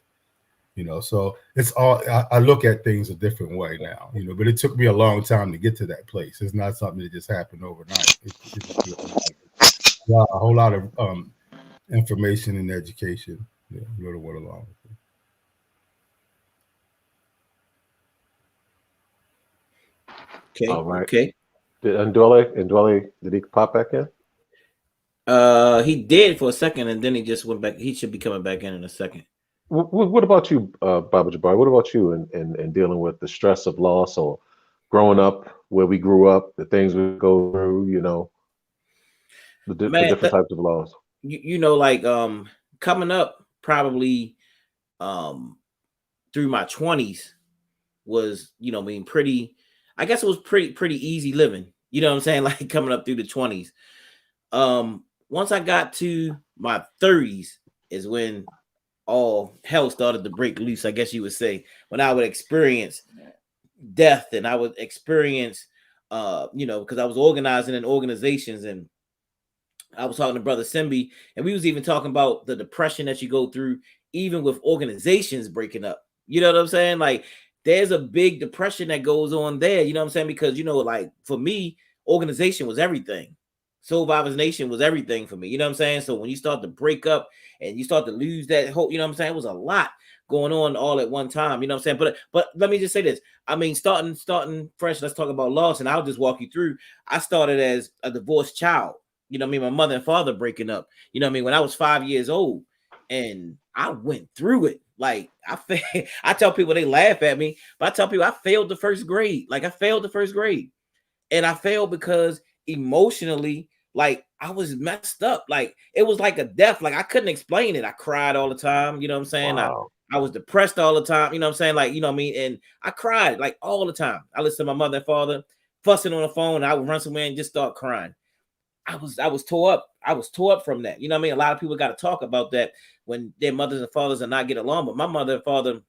You know, so it's all I look at things a different way now. You know, but it took me a long time to get to that place. It's not something that just happened overnight. A whole lot of information and education. Yeah, really went along with it. Okay. All right. Okay. Did Ndwele, did he pop back in? He did for a second, and then he just went back. He should be coming back in a second. What about you, Baba Jabari? What about you in dealing with the stress of loss or growing up where we grew up, the things we go through, you know, the different types of loss? You know, like coming up probably through my 20s was, you know, pretty, I guess it was pretty easy living. You know what I'm saying? Like coming up through the 20s. Once I got to my 30s is when all hell started to break loose, I guess you would say, when I would experience death and I would experience, you know, because I was organizing in organizations, and I was talking to Brother Simbi, and we was even talking about the depression that you go through, even with organizations breaking up. You know what I'm saying? Like there's a big depression that goes on there. You know what I'm saying? Because, you know, like for me, organization was everything. Soul Vibers Nation was everything for me. You know what I'm saying? So when you start to break up and you start to lose that hope, you know what I'm saying? It was a lot going on all at one time. You know what I'm saying? But let me just say this. I mean, starting fresh, let's talk about loss, and I'll just walk you through. I started as a divorced child. You know what I mean? My mother and father breaking up. You know what I mean? When I was 5 years old, and I went through it. Like I tell people, they laugh at me, but I tell people I failed the first grade. Like I failed the first grade, and I failed because emotionally, like I was messed up. Like it was like a death. Like I couldn't explain it. I cried all the time. You know what I'm saying? Wow. I was depressed all the time. You know what I'm saying? Like, you know what I mean? And I cried like all the time. I listened to my mother and father fussing on the phone, and I would run somewhere and just start crying. I was tore up. I was tore up from that. You know what I mean? A lot of people got to talk about that when their mothers and fathers are not getting along. But my mother and father,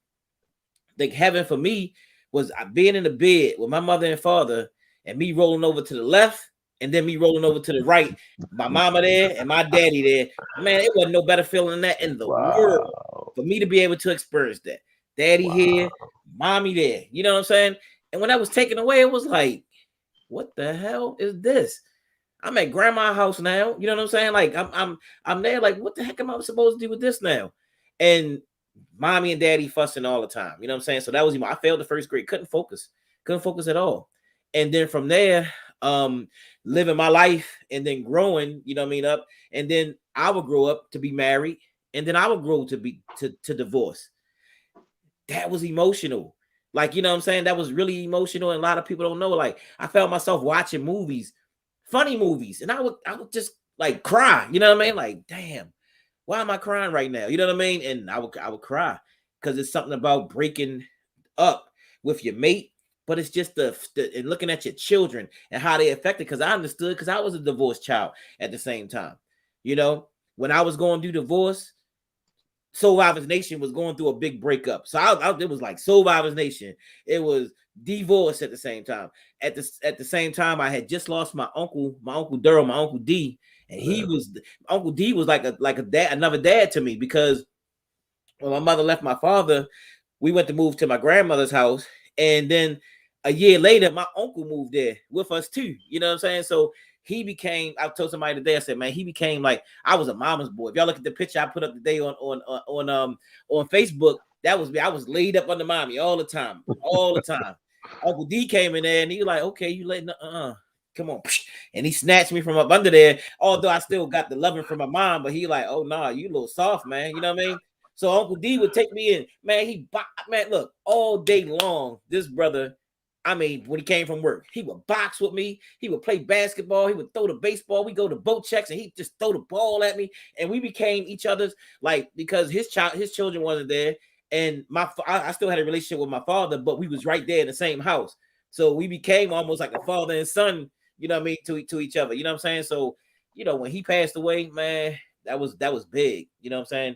like heaven for me was being in the bed with my mother and father, and me rolling over to the left, and then me rolling over to the right. My mama there and my daddy there. Man, it wasn't no better feeling than that in the world for me to be able to experience that. Daddy here, mommy there. You know what I'm saying? And when that was taken away, it was like, what the hell is this? I'm at grandma's house now. You know what I'm saying? Like I'm there. Like, what the heck am I supposed to do with this now? And mommy and daddy fussing all the time. You know what I'm saying? So that was, I failed the first grade. Couldn't focus at all. And then from there, living my life and then growing, you know what I mean, up. And then I would grow up to be married, and then I would grow to be to divorce. That was emotional. Like, you know what I'm saying? That was really emotional. And a lot of people don't know. Like, I found myself watching movies, funny movies, and I would just like cry. You know what I mean? Like, damn, why am I crying right now? You know what I mean? And I would cry because it's something about breaking up with your mate, but it's just the and looking at your children and how they affected. Because I understood, because I was a divorced child at the same time. You know, when I was going through divorce, Soul Vibers Nation was going through a big breakup. So it was like Soul Vibers Nation. It was divorce at the same time. At the same time, I had just lost my uncle Durrell, my Uncle D, and Uncle D was like a dad, another dad to me, because when my mother left my father, we went to move to my grandmother's house, and then a year later, my uncle moved there with us too. You know what I'm saying? So he became, I told somebody today, I said, man, he became like, I was a mama's boy. If y'all look at the picture I put up today on Facebook, that was me. I was laid up under mommy all the time. Uncle D came in there and he was like, okay, you letting come on. And he snatched me from up under there. Although I still got the loving from my mom, but he like, oh nah, you a little soft, man. You know what I mean? So Uncle D would take me in. Man, look, all day long, this brother, I mean, when he came from work, he would box with me. He would play basketball. He would throw the baseball. We go to boat checks, and he just throw the ball at me. And we became each other's, like, because his children wasn't there, and I still had a relationship with my father, but we was right there in the same house. So we became almost like a father and son, you know what I mean, to each other. You know what I'm saying? So, you know, when he passed away, man, that was big. You know what I'm saying?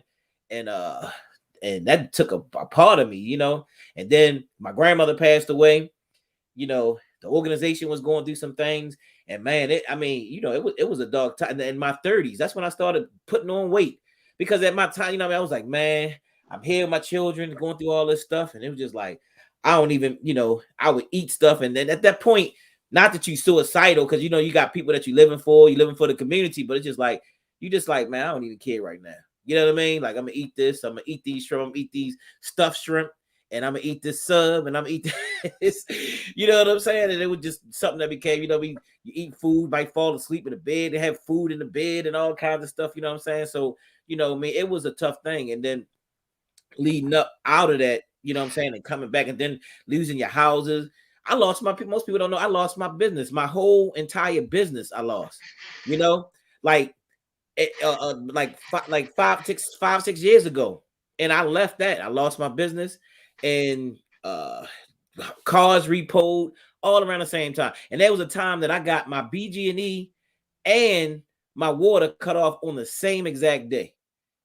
And that took a part of me, you know. And then my grandmother passed away. You know, the organization was going through some things, and man, it was a dark time in my 30s. That's when I started putting on weight, because at my time, you know, I was like, man, I'm here with my children going through all this stuff, and it was just like I don't even, I would eat stuff, and then at that point, not that you suicidal, because you got people that you living for the community, but it's just like you just like, man, I don't even care right now. You know what I mean? Like, I'm gonna eat this, I'm gonna eat these shrimp, I'm gonna eat these stuffed shrimp, and I'm gonna eat this sub, and I'm gonna eat this. You know what I'm saying? And it was just something that became, you eat food, might fall asleep in the bed, they have food in the bed and all kinds of stuff, you know what I'm saying? So, it was a tough thing. And then leading up out of that, you know what I'm saying, and coming back and then losing your houses. I lost most people don't know I lost my business, my whole entire business. I lost, like like 5-6 years ago. And I left that. I lost my business and cars repoed all around the same time. And there was a time that I got my BG&E and my water cut off on the same exact day.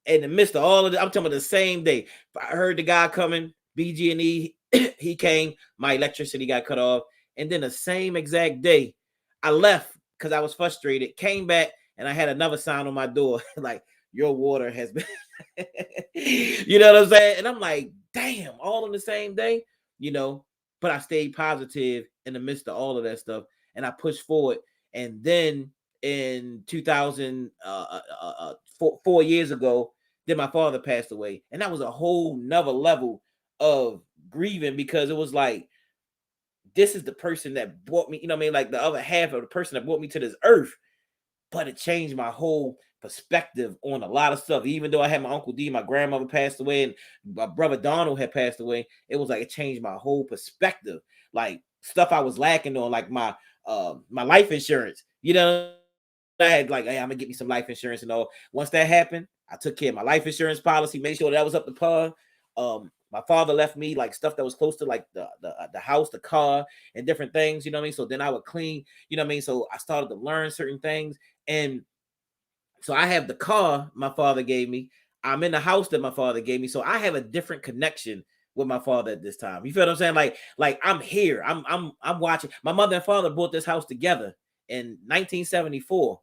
In the midst of all of it, I'm talking about the same day. I heard the guy coming, BG&E, he came, my electricity got cut off. And then the same exact day, I left because I was frustrated, came back, and I had another sign on my door, like, your water has been, you know what I'm saying? And I'm like, damn, all on the same day, but I stayed positive in the midst of all of that stuff. And I pushed forward. And then in 4 years ago, then my father passed away. And that was a whole nother level of grieving, because it was like, this is the person that brought me, like the other half of the person that brought me to this earth. But it changed my whole perspective on a lot of stuff. Even though I had my Uncle D, my grandmother passed away, and my brother Donald had passed away, it was like it changed my whole perspective. Like stuff I was lacking on, like my life insurance. I had like, hey, I'm gonna get me some life insurance and all. Once that happened, I took care of my life insurance policy, made sure that was up to par. My father left me like stuff that was close to like the house, the car, and different things, So then I would clean, So I started to learn certain things. And so I have the car my father gave me. I'm in the house that my father gave me. So I have a different connection with my father at this time. You feel what I'm saying? Like I'm here. I'm watching. My mother and father bought this house together in 1974.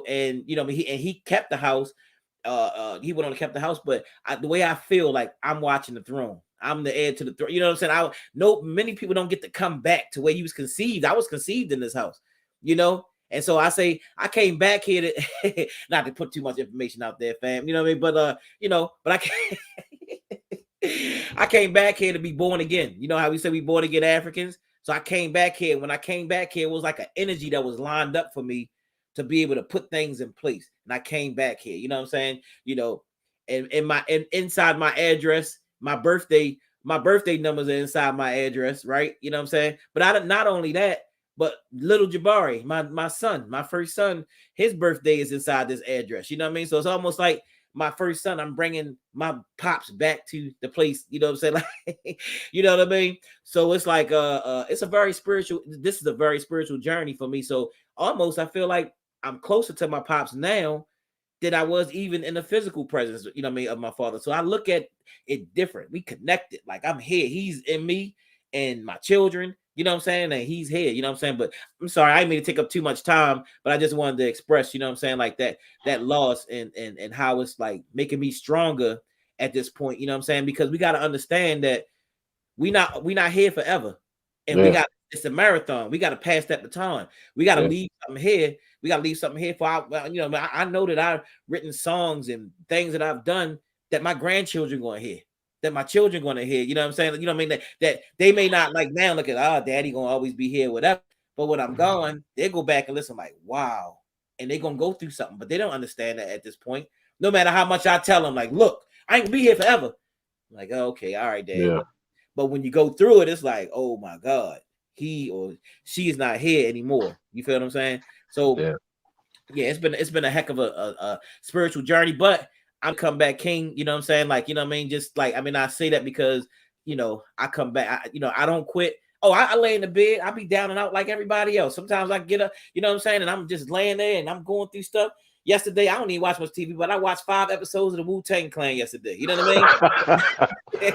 And he kept the house. He went on to kept the house, but the way I feel, like I'm watching the throne. I'm the heir to the throne. You know what I'm saying? Many people don't get to come back to where he was conceived. I was conceived in this house, And so I say I came back here to not to put too much information out there, fam. You know what I mean? But but I came back here to be born again. You know how we say we born again Africans? So I came back here. When I came back here, it was like an energy that was lined up for me to be able to put things in place. And I came back here, you know what I'm saying? And inside my address, my birthday numbers are inside my address, right? You know what I'm saying? But not only that, but little Jabari, my son, my first son, his birthday is inside this address. You know what I mean? So it's almost like my first son, I'm bringing my pops back to the place. You know what I'm saying? Like, you know what I mean? So it's like this is a very spiritual journey for me. So almost I feel like I'm closer to my pops now than I was even in the physical presence, of my father. So I look at it different. We connected. Like I'm here. He's in me and my children. You know what I'm saying? And he's here. You know what I'm saying? But I'm sorry, I didn't mean to take up too much time, but I just wanted to express, you know what I'm saying, like that loss and how it's like making me stronger at this point. You know what I'm saying? Because we got to understand that we not here forever. And it's a marathon. We got to pass that baton. We got to leave something here. We got to leave something here for I know that I've written songs and things that I've done that my grandchildren going to hear, that my children going to hear. You know what I'm saying? You know what I mean? That they may not like now look at, daddy going to always be here, whatever. But when I'm gone, they go back and listen like, wow. And they're going to go through something, but they don't understand that at this point. No matter how much I tell them, like, look, I ain't gonna be here forever. I'm like, okay, all right, dad. Yeah. But when you go through it, it's like, oh my God, he or she is not here anymore. You feel what I'm saying? So yeah, it's been a heck of a spiritual journey, but I'm come back king. You know what I'm saying? Like, you know what I mean? Just like, I mean, I say that because, I come back, I don't quit. Oh, I lay in the bed. I be down and out like everybody else. Sometimes I get up, you know what I'm saying? And I'm just laying there and I'm going through stuff. Yesterday, I don't even watch much TV, but I watched 5 episodes of the Wu-Tang Clan yesterday. You know what I mean?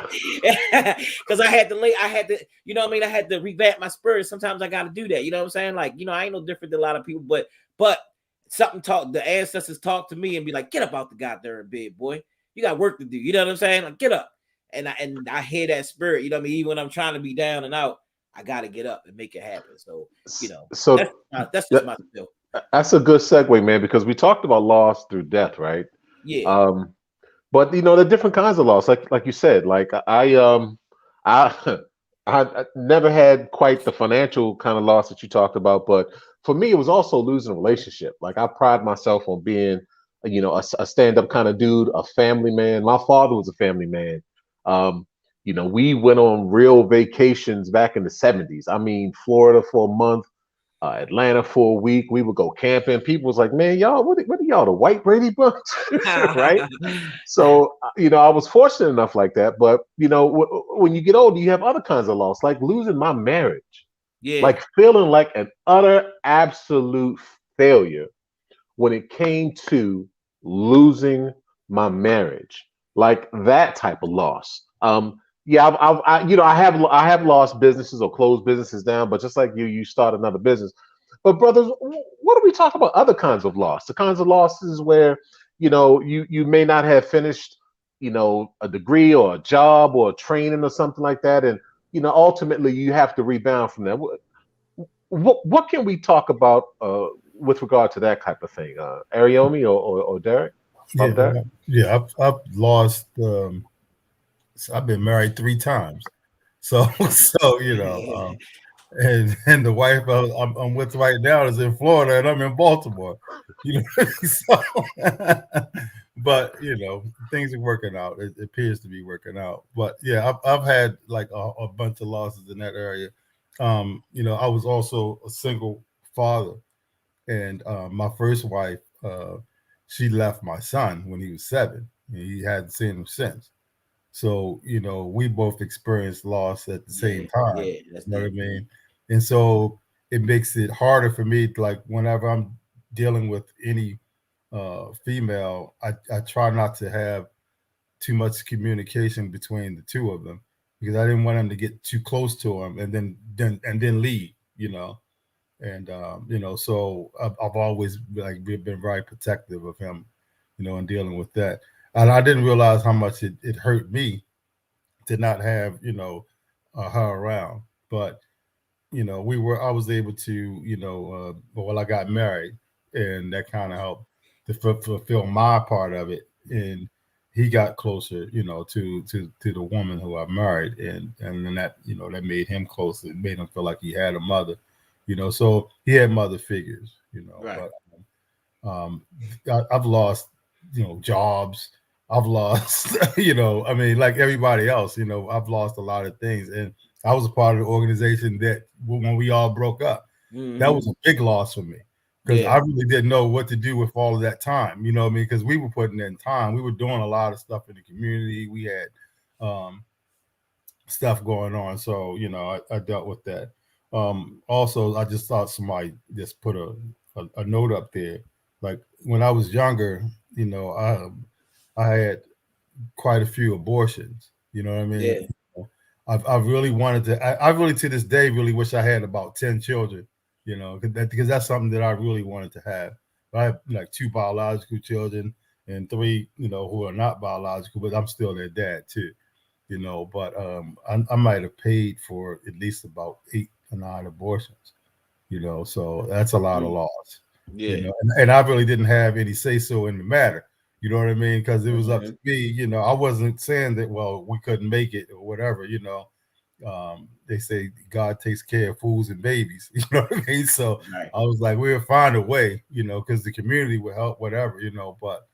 Because I had to, you know what I mean? I had to revamp my spirit. Sometimes I got to do that. You know what I'm saying? Like, I ain't no different than a lot of people, but the ancestors talk to me and be like, get up out the goddamn bed, boy. You got work to do. You know what I'm saying? Like, get up. And I hear that spirit. You know what I mean? Even when I'm trying to be down and out, I got to get up and make it happen. So, you know, So that's just my skill. that's a good segue, man, because we talked about loss through death, right? Yeah. But you know, the different kinds of loss, like you said, like I I never had quite the financial kind of loss that you talked about, but for me, it was also losing a relationship. Like I pride myself on being, you know, a stand-up kind of dude, a family man. My father was a family man. You know, we went on real vacations back in the 70s. I mean, Florida for a month, Atlanta for a week. We would go camping. People was like, man, y'all, what are y'all, the white Brady Bunch? Right? So, you know, I was fortunate enough like that. But, you know, when you get older, you have other kinds of loss, like losing my marriage, Yeah. like feeling like an utter, absolute failure when it came to losing my marriage, like that type of loss. Yeah, you know, I have lost businesses or closed businesses down, but just like you start another business. But brothers, what do we talk about? Other kinds of loss, the kinds of losses where you know you may not have finished, you know, a degree or a job or a training or something like that, and you know ultimately you have to rebound from that. What can we talk about with regard to that type of thing, Ariomi or Derek? Yeah, yeah. I've lost. So I've been married 3 times, so you know, and the wife I'm with right now is in Florida, and I'm in Baltimore. You know, so, but you know, things are working out. It appears to be working out. But yeah, I've had like a bunch of losses in that area. You know, I was also a single father, and my first wife, she left my son when he was 7. He hadn't seen him since. So, you know, we both experienced loss at the same time. Yeah, that's You know what I deep. mean? And so it makes it harder for me to, like, whenever I'm dealing with any female, I try not to have too much communication between the two of them because I didn't want them to get too close to him and then leave, you know. And you know, so I've always like been very protective of him, you know, in dealing with that. And I didn't realize how much it hurt me to not have, you know, her around. But you know, I was able to, you know, well, I got married, and that kind of helped to fulfill my part of it. And he got closer, you know, to the woman who I married, and then that, you know, that made him closer. It made him feel like he had a mother, you know. So he had mother figures, you know. Right. But I've lost, you know, jobs. I've lost, you know, I mean, like everybody else, you know, I've lost a lot of things, and I was a part of the organization that when we all broke up, that was a big loss for me because I really didn't know what to do with all of that time. You know what I mean? Because we were putting in time. We were doing a lot of stuff in the community. We had stuff going on. So, you know, I dealt with that. Also, I just thought somebody just put a note up there. Like when I was younger, you know, I had quite a few abortions. You know what I mean? Yeah. I really wanted to. I really to this day really wish I had about 10 children. You know, because that's something that I really wanted to have. But I have like 2 biological children and 3, you know, who are not biological, but I'm still their dad too. You know, but I might have paid for at least about 8 or 9 abortions. You know, so that's a lot of loss. Yeah. You know, and I really didn't have any say so in the matter. You know what I mean? Because it was up to me. You know, I wasn't saying that, well, we couldn't make it or whatever. You know, they say God takes care of fools and babies. You know what I mean? So I was like, we'll find a way. You know, because the community will help, whatever. You know, but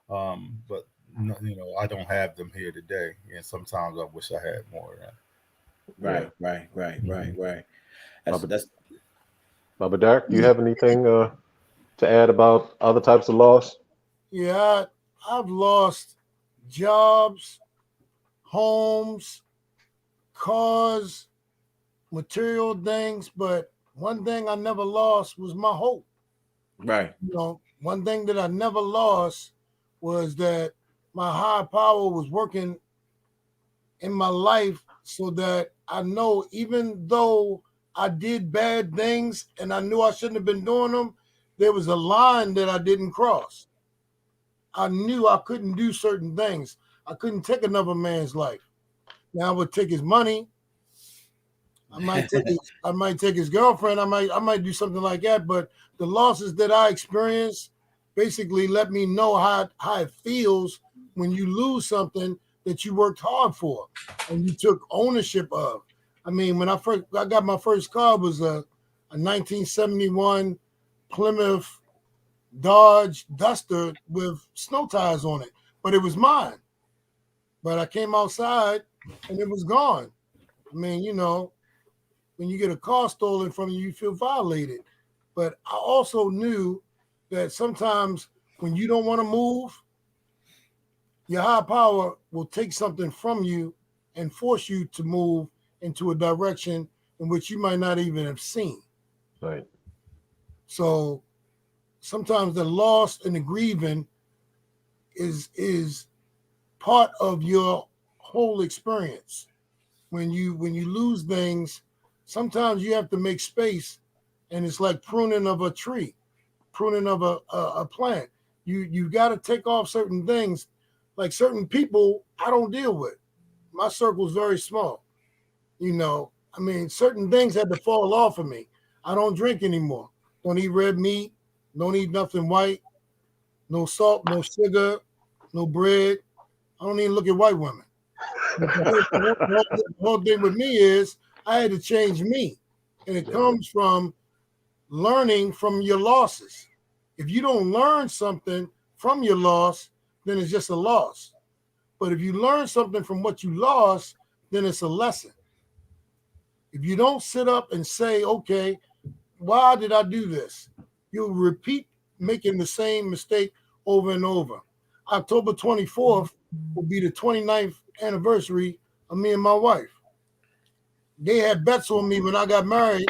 you know, I don't have them here today, and sometimes I wish I had more of that. Right. That's Baba Derek, do you have anything to add about other types of loss? Yeah, I've lost jobs, homes, cars, material things, but one thing I never lost was my hope. right. You know, one thing that I never lost was that my higher power was working in my life so that I know even though I did bad things and I knew I shouldn't have been doing them, there was a line that I didn't cross. I knew I couldn't do certain things. I couldn't take another man's life. Now I would take his money. I might take his girlfriend. I might do something like that. But the losses that I experienced basically let me know how it feels when you lose something that you worked hard for and you took ownership of. I mean, when I got my first car was a 1971 Plymouth Dodge Duster with snow tires on it, but it was mine. But I came outside and it was gone. I mean, you know, when you get a car stolen from you, you feel violated. But I also knew that sometimes when you don't want to move, your higher power will take something from you and force you to move into a direction in which you might not even have seen. Right. So sometimes the loss and the grieving is part of your whole experience. When you lose things, sometimes you have to make space, and it's like pruning of a tree, pruning of a plant. You got to take off certain things, like certain people I don't deal with. My circle is very small. You know, I mean, certain things had to fall off of me. I don't drink anymore. Don't eat red meat. Don't eat nothing white. No salt, no sugar, no bread. I don't even look at white women. The whole thing with me is I had to change me. And it comes from learning from your losses. If you don't learn something from your loss, then it's just a loss. But if you learn something from what you lost, then it's a lesson. If you don't sit up and say, okay, why did I do this? You'll repeat making the same mistake over and over. October 24th will be the 29th anniversary of me and my wife. They had bets on me when I got married.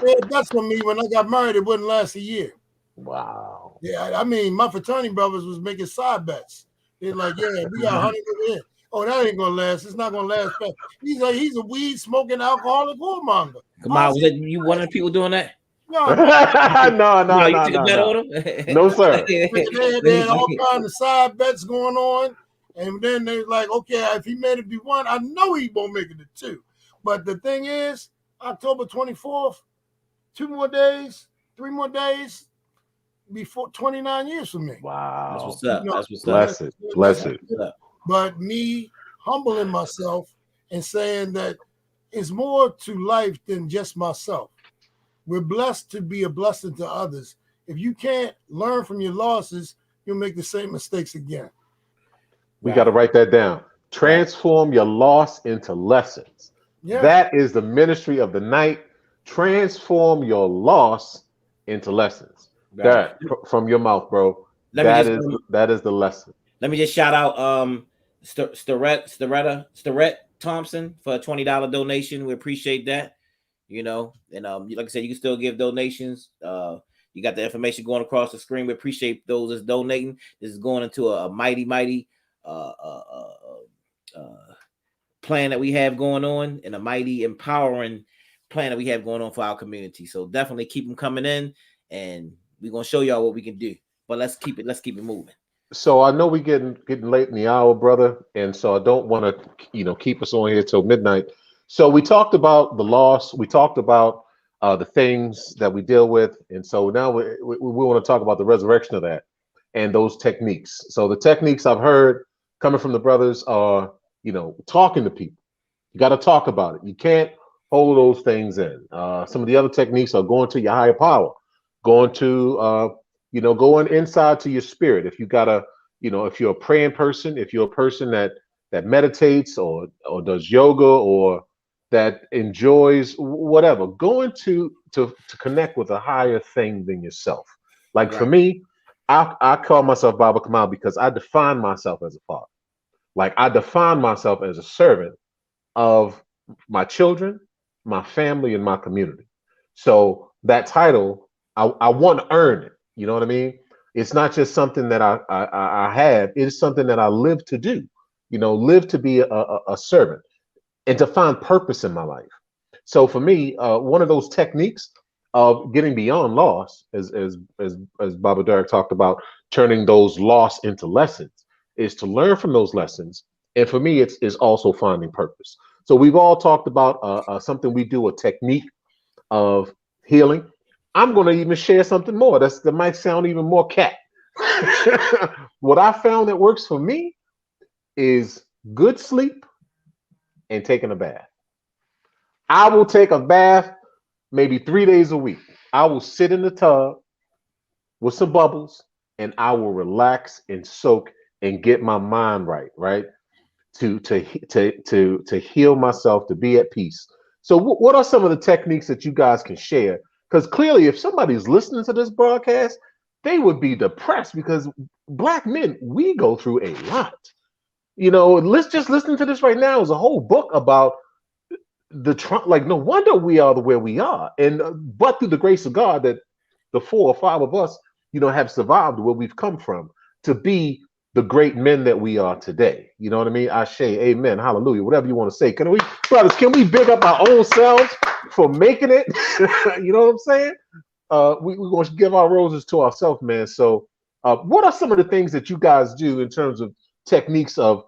They had bets on me when I got married. It wouldn't last a year. Wow. Yeah, I mean, my fraternity brothers was making side bets. They're like, yeah, we got 100 here. Oh, that ain't gonna last. It's not gonna last. He's a weed smoking alcoholic whoremonger. Come on, was that you one of the people doing that? No, No, You took a bet on him? No, sir. they had all kinds of side bets going on. And then they're like, okay, if he made it to one, I know he won't make it to two. But the thing is, October 24th, 3 more days, before 29 years for me. Wow. That's what's up. You know, That's what's up. Bless it. But me humbling myself and saying that it's more to life than just myself. We're blessed to be a blessing to others. If you can't learn from your losses, you'll make the same mistakes again. We got to write that down. Transform your loss into lessons. Yeah. That is the ministry of the night. Transform your loss into lessons. Right. That from your mouth, bro. That is the lesson. Let me just shout out Starrett Thompson for a $20 donation. We appreciate that. You know, and like I said, you can still give donations. You got the information going across the screen. We appreciate those that's donating. This is going into a mighty plan that we have going on, and a mighty empowering plan that we have going on for our community. So definitely keep them coming in, and we're gonna show y'all what we can do. But let's keep it moving. So I know we're getting late in the hour, brother, and so I don't want to keep us on here till midnight. So we talked about the loss. We talked about the things that we deal with, and so now we want to talk about the resurrection of that and those techniques. So the techniques I've heard coming from the brothers are, talking to people. You got to talk about it. You can't hold those things in. Some of the other techniques are going to your higher power, going to going inside to your spirit. If you gotta, if you're a praying person, if you're a person that meditates or does yoga or that enjoys whatever, going to connect with a higher thing than yourself. Like for me, I call myself Baba Kamal because I define myself as a father. Like I define myself as a servant of my children, my family, and my community. So that title, I want to earn it. You know what I mean? It's not just something that I have. It's something that I live to do. Live to be a servant and to find purpose in my life. So for me, one of those techniques of getting beyond loss, as Baba Derek talked about, turning those loss into lessons, is to learn from those lessons. And for me, it's also finding purpose. So we've all talked about something we do, a technique of healing. I'm going to even share something more. That might sound even more cat. What I found that works for me is good sleep and taking a bath. I will take a bath maybe 3 days a week. I will sit in the tub with some bubbles and I will relax and soak and get my mind right, right? To heal myself, to be at peace. So what are some of the techniques that you guys can share? Because clearly, if somebody's listening to this broadcast, they would be depressed because Black men, we go through a lot. You know, let's just listen to this right now. Is a whole book about the like, no wonder we are the way we are. And but through the grace of God that the 4 or 5 of us, you know, have survived where we've come from to be the great men that we are today. You know what I mean? Ashe, amen, hallelujah, whatever you want to say. Can we, brothers, can we big up our own selves for making it? You know what I'm saying? We're going to give our roses to ourselves, man. So what are some of the things that you guys do in terms of techniques of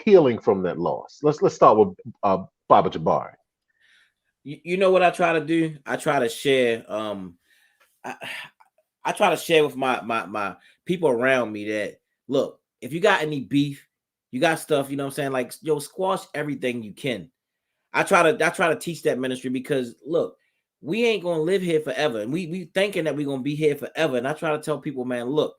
healing from that loss? Let's start with Baba Jabari. You know what I try to do? I try to share. I try to share with my people around me that, look, if you got any beef, you got stuff, you know what I'm saying? Like, yo, squash everything you can. I try to teach that ministry because, look, we ain't gonna live here forever, and we thinking that we're gonna be here forever. And I try to tell people, man, look,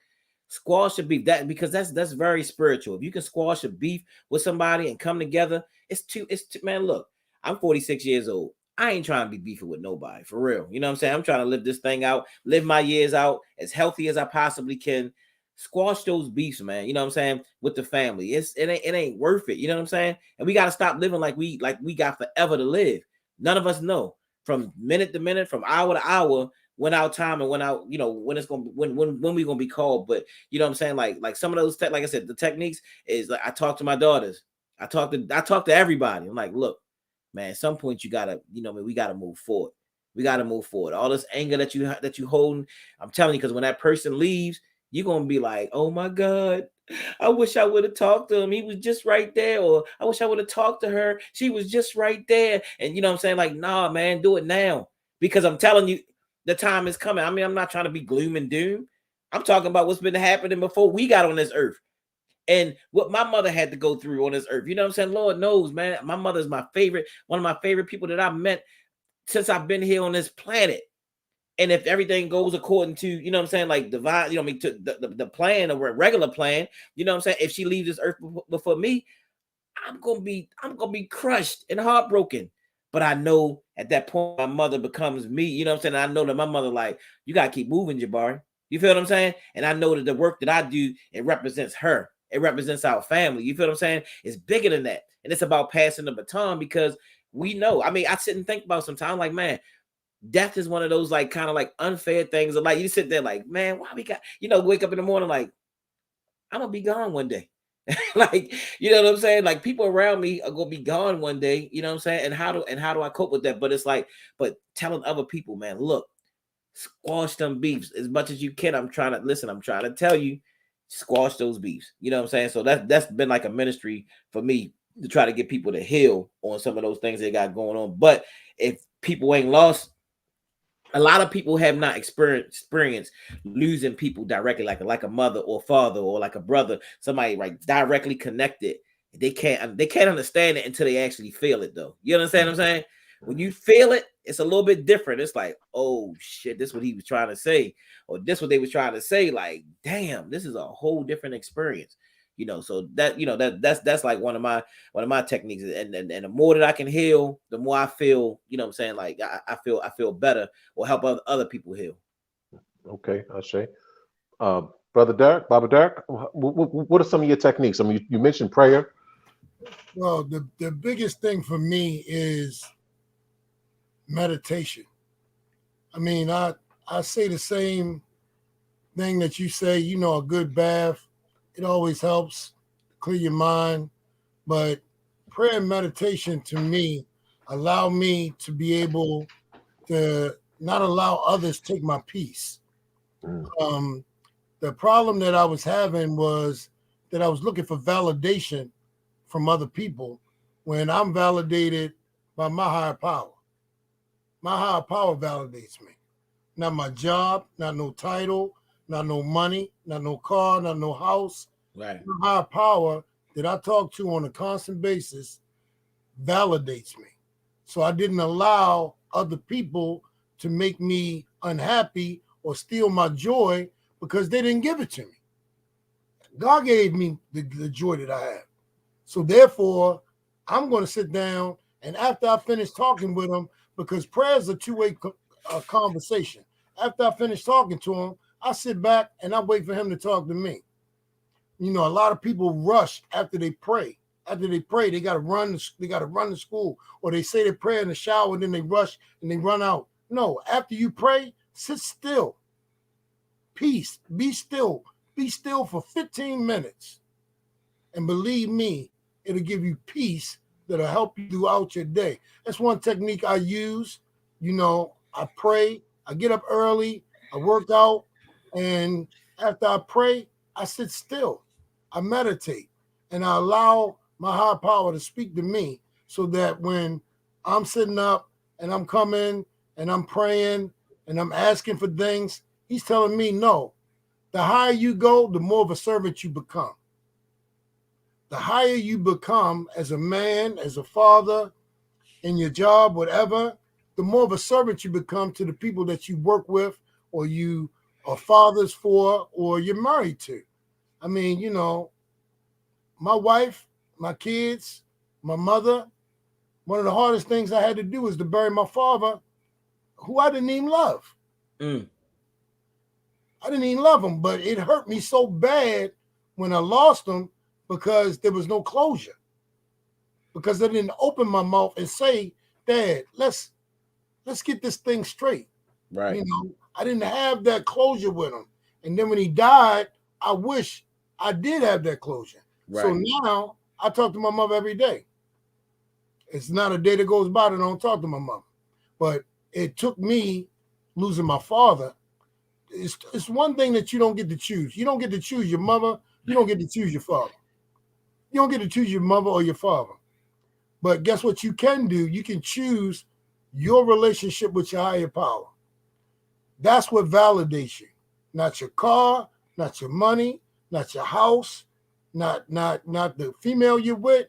squash a beef, that because that's very spiritual. If you can squash a beef with somebody and come together, it's too man. Look, I'm 46 years old. I ain't trying to be beefing with nobody, for real. You know what I'm saying? I'm trying to live this thing out, live my years out as healthy as I possibly can. Squash those beefs, man. You know what I'm saying? With the family. It ain't worth it. You know what I'm saying? And we got to stop living like we got forever to live. None of us know. From minute to minute, from hour to hour, when our time and when our, you know, when it's gonna when we gonna be called. But you know what I'm saying? Like some of those like I said, the techniques is like I talk to my daughters. I talk to everybody. I'm like, look, man, at some point you gotta, you know, we gotta move forward. We gotta move forward. All this anger that you holding, I'm telling you, because when that person leaves, you're gonna be like, oh my God, I wish I would have talked to him. He was just right there. Or I wish I would have talked to her. She was just right there. And you know what I'm saying? Like, nah, man, do it now. Because I'm telling you, the time is coming. I mean, I'm not trying to be gloom and doom. I'm talking about what's been happening before we got on this earth. And what my mother had to go through on this earth. You know what I'm saying? Lord knows, man. My mother's my favorite, one of my favorite people that I've met since I've been here on this planet. And if everything goes according to, you know what I'm saying, like divine, you know what I mean, to the plan or a regular plan, you know what I'm saying? If she leaves this earth before me, I'm gonna be crushed and heartbroken. But I know at that point my mother becomes me, you know what I'm saying? I know that my mother, like, you gotta keep moving, Jabari. You feel what I'm saying? And I know that the work that I do, it represents her. It represents our family. You feel what I'm saying? It's bigger than that. And it's about passing the baton because we know. I mean, I sit and think about sometimes, like, man, death is one of those like kind of like unfair things. Like you sit there like, man, why we got, you know, wake up in the morning like, I'm gonna be gone one day. Like, you know what I'm saying? Like people around me are gonna be gone one day, you know what I'm saying? And how do I cope with that? But it's like, but telling other people, man, look, squash them beefs as much as you can. I'm trying to tell you, squash those beefs. You know what I'm saying? So that's been like a ministry for me to try to get people to heal on some of those things they got going on. But if people ain't lost, a lot of people have not experienced losing people directly, like a mother or father or like a brother, somebody like directly connected. They can't understand it until they actually feel it, though. You understand what I'm saying? When you feel it, it's a little bit different. It's like, oh shit, this is what he was trying to say, or this what they was trying to say. Like, damn, this is a whole different experience. You know, so that, you know, that's like one of my techniques. And the more that I can heal, the more I feel, you know what I'm saying? Like I feel better or help other people heal. Okay, Ashe. Brother Derek, Baba Derek, what are some of your techniques? I mean, you mentioned prayer. Well, the biggest thing for me is meditation. I mean, I say the same thing that you say, you know, a good bath, it always helps clear your mind. But prayer and meditation to me allow me to be able to not allow others take my peace. The problem that I was having was that I was looking for validation from other people when I'm validated by my higher power. My higher power validates me. Not my job, not no title, not no money, not no car, not no house. Right. My higher power that I talk to on a constant basis validates me. So I didn't allow other people to make me unhappy or steal my joy because they didn't give it to me. God gave me the joy that I have. So therefore, I'm going to sit down, and after I finish talking with him, because prayer is a two-way conversation. After I finish talking to him, I sit back and I wait for him to talk to me. You know, a lot of people rush after they pray. After they pray, they got to run. They got to run to school, or they say their prayer in the shower, and then they rush and they run out. No, after you pray, sit still. Peace. Be still. Be still for 15 minutes, and believe me, it'll give you peace that'll help you throughout your day. That's one technique I use. You know, I pray. I get up early. I work out, and after I pray, I sit still. I meditate, and I allow my higher power to speak to me so that when I'm sitting up and I'm coming and I'm praying and I'm asking for things, he's telling me, no, the higher you go, the more of a servant you become. The higher you become as a man, as a father, in your job, whatever, the more of a servant you become to the people that you work with or you are fathers for or you're married to. I mean, you know, my wife, my kids, my mother, one of the hardest things I had to do was to bury my father, who I didn't even love. Mm. I didn't even love him, but it hurt me so bad when I lost him because there was no closure. Because I didn't open my mouth and say, Dad, let's get this thing straight. Right. You know, I didn't have that closure with him. And then when he died, I wish I did have that closure. Right. So now I talk to my mother every day. It's not a day that goes by that I don't talk to my mother. But it took me losing my father. It's one thing that you don't get to choose. You don't get to choose your mother. You don't get to choose your father. You don't get to choose your mother or your father. But guess what you can do? You can choose your relationship with your higher power. That's what validates you. Not your car, not your money, not your house, not the female you're with.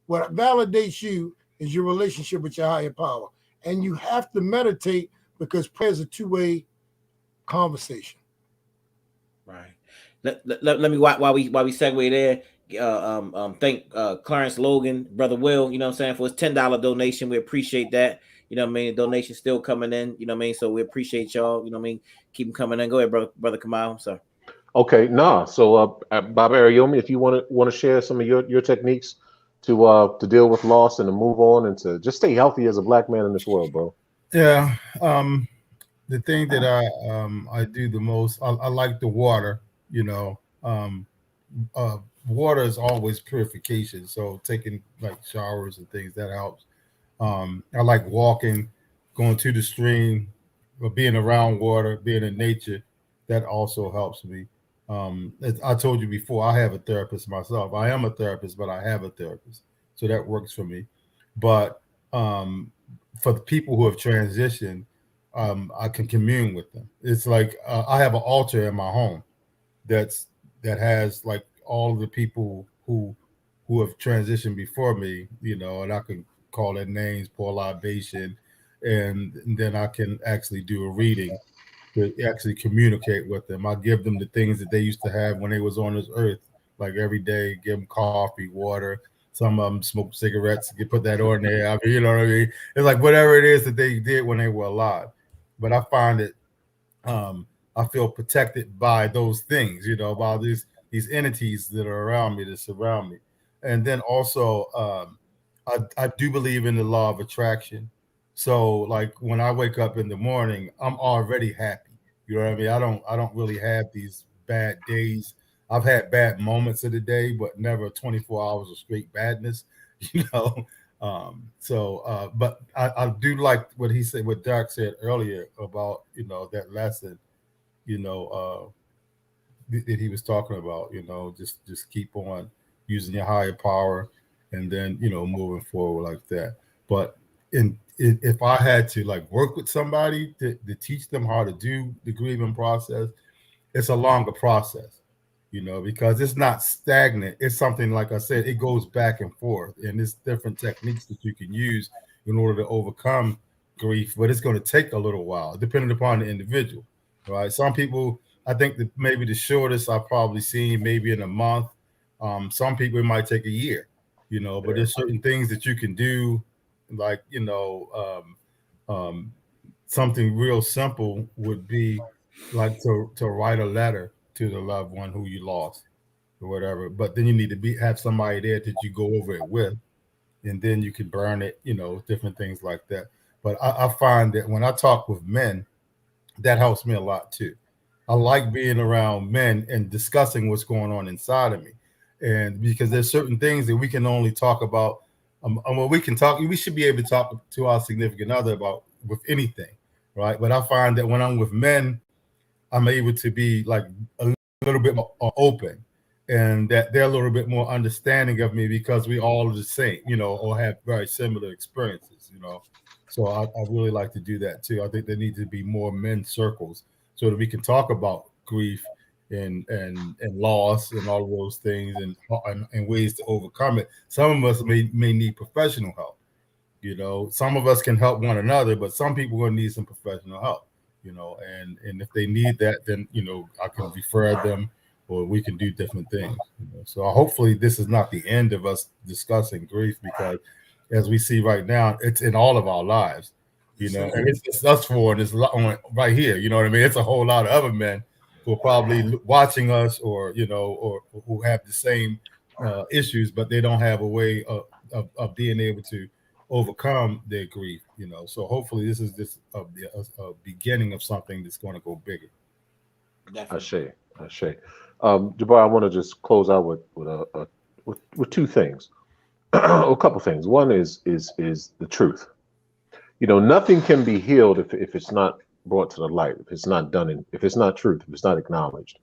What validates you is your relationship with your higher power. And you have to meditate because prayer is a two-way conversation. Right. Let me while we segue there. Thank Clarence Logan, Brother Will, you know what I'm saying, for his $10 donation. We appreciate that. You know what I mean? Donations still coming in, you know what I mean? So we appreciate y'all, you know what I mean? Keep them coming in. Go ahead, brother Kamal. Sorry. Okay, nah. So, Bob Ariomi, if you want to share some of your techniques to deal with loss and to move on and to just stay healthy as a black man in this world, bro. Yeah. The thing that I do the most, I like the water. You know, water is always purification. So taking like showers and things that helps. I like walking, going to the stream, or being around water, being in nature. That also helps me. I told you before, I have a therapist myself. I am a therapist, but I have a therapist, so that works for me. But for the people who have transitioned, I can commune with them. It's like I have an altar in my home that has like all of the people who have transitioned before me, you know, and I can call their names, pour libation, and then I can actually do a reading to actually communicate with them. I give them the things that they used to have when they was on this earth, like every day, give them coffee, water. Some of them smoke cigarettes, you put that on there. I mean, you know what I mean? It's like whatever it is that they did when they were alive. But I find it, I feel protected by those things, you know, by these entities that are around me, that surround me. And then also, I do believe in the law of attraction. So like when I wake up in the morning, I'm already happy. You know what I mean? I don't really have these bad days. I've had bad moments of the day, but never 24 hours of straight badness, you know. But I do like what he said, what Doc said earlier about, you know, that lesson, you know, that he was talking about. Just keep on using your higher power, and then moving forward like that. But if I had to like work with somebody to teach them how to do the grieving process, it's a longer process, because it's not stagnant. It's something, like I said, it goes back and forth, and there's different techniques that you can use in order to overcome grief, but it's going to take a little while, depending upon the individual, right? Some people, I think that maybe the shortest I've probably seen maybe in a month. Some people it might take a year, but there's certain things that you can do, like, something real simple would be like to write a letter to the loved one who you lost or whatever. But then you need to have somebody there that you go over it with, and then you can burn it, different things like that. But I find that when I talk with men, that helps me a lot too. I like being around men and discussing what's going on inside of me. And because there's certain things that we can only talk about. We should be able to talk to our significant other about with anything, right? But I find that when I'm with men, I'm able to be like a little bit more open, and that they're a little bit more understanding of me because we all are the same, or have very similar experiences, So I really like to do that too. I think there needs to be more men's circles so that we can talk about grief and loss and all of those things and ways to overcome it. Some of us may need professional help. Some of us can help one another, but some people are going to need some professional help. And if they need that, then I can refer them, or we can do different things. So hopefully this is not the end of us discussing grief, because as we see right now, it's in all of our lives. And it's us four, and it's right here. You know what I mean? It's a whole lot of other men who are probably watching us, or or who have the same issues, but they don't have a way of being able to overcome their grief. So hopefully this is just a beginning of something that's going to go bigger. Ashe. Jabbar, I want to just close out with two things, a couple things. One is the truth. Nothing can be healed if it's not brought to the light, if it's not done, if it's not truth, if it's not acknowledged.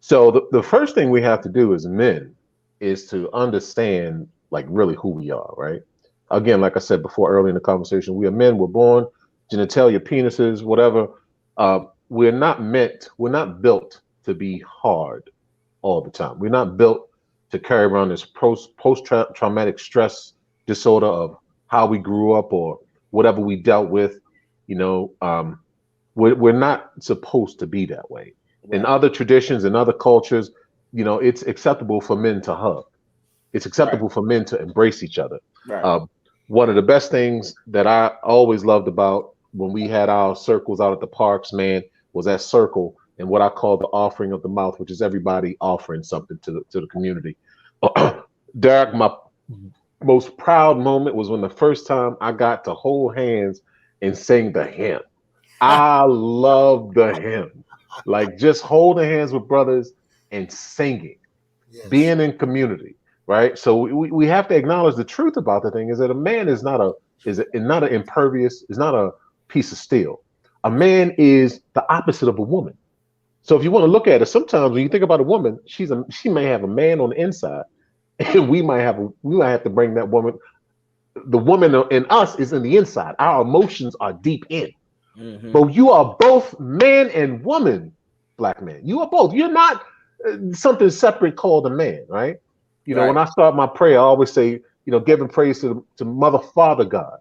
So the first thing we have to do as men is to understand like really who we are, right? Again, like I said before early in the conversation, we are men, we're born, genitalia, penises, whatever. We're not built to be hard all the time. We're not built to carry around this post-traumatic stress disorder of how we grew up or whatever we dealt with. We're not supposed to be that way. Right. In other traditions, in other cultures, it's acceptable for men to hug. It's acceptable for men to embrace each other. Right. One of the best things that I always loved about when we had our circles out at the parks, man, was that circle and what I call the offering of the mouth, which is everybody offering something to the community. Derek, my most proud moment was when the first time I got to hold hands and sing the hymn. I love the hymn. Like just holding hands with brothers and singing, being in community. Right. So we have to acknowledge the truth about the thing is that a man is not an impervious, is not a piece of steel. A man is the opposite of a woman. So if you want to look at it, sometimes when you think about a woman, she may have a man on the inside, and we might have to bring that woman. The woman in us is in the inside. Our emotions are deep in. Mm-hmm. But you are both man and woman, black man. You are both. You're not something separate called a man, right? When I start my prayer, I always say, giving praise to Mother, Father, God,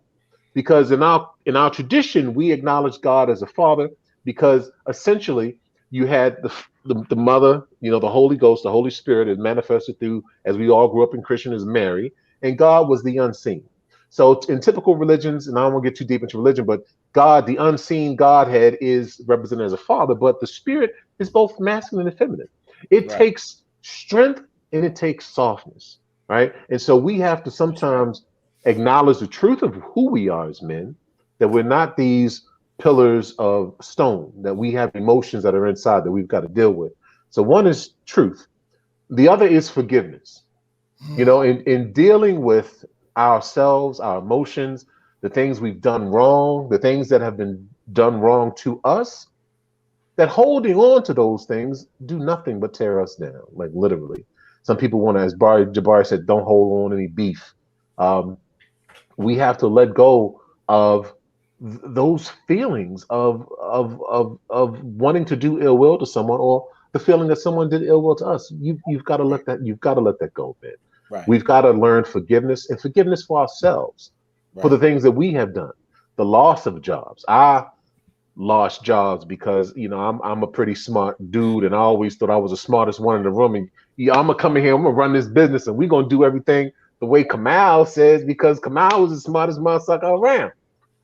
because in our tradition we acknowledge God as a father, because essentially you had the mother, the Holy Ghost, the Holy Spirit is manifested through, as we all grew up in Christian, as Mary, and God was the unseen. So in typical religions, and I don't want to get too deep into religion, but God, the unseen Godhead, is represented as a father, but the Spirit is both masculine and feminine. It takes strength and it takes softness, right? And so we have to sometimes acknowledge the truth of who we are as men, that we're not these pillars of stone, that we have emotions that are inside that we've got to deal with. So one is truth. The other is forgiveness. In dealing with ourselves, our emotions, the things we've done wrong, the things that have been done wrong to us, that holding on to those things do nothing but tear us down, like literally. Some people want to, as Jabari said, don't hold on any beef. Um, we have to let go of those feelings of wanting to do ill will to someone, or the feeling that someone did ill will to us. You've got to let that, you've got to let that go, man. Right. We've got to learn forgiveness, and forgiveness for ourselves, for the things that we have done. The loss of jobs. I lost jobs because I'm a pretty smart dude, and I always thought I was the smartest one in the room. And yeah, I'm gonna come in here, I'm gonna run this business, and we're gonna do everything the way Kamal says, because Kamal was the smartest motherfucker around.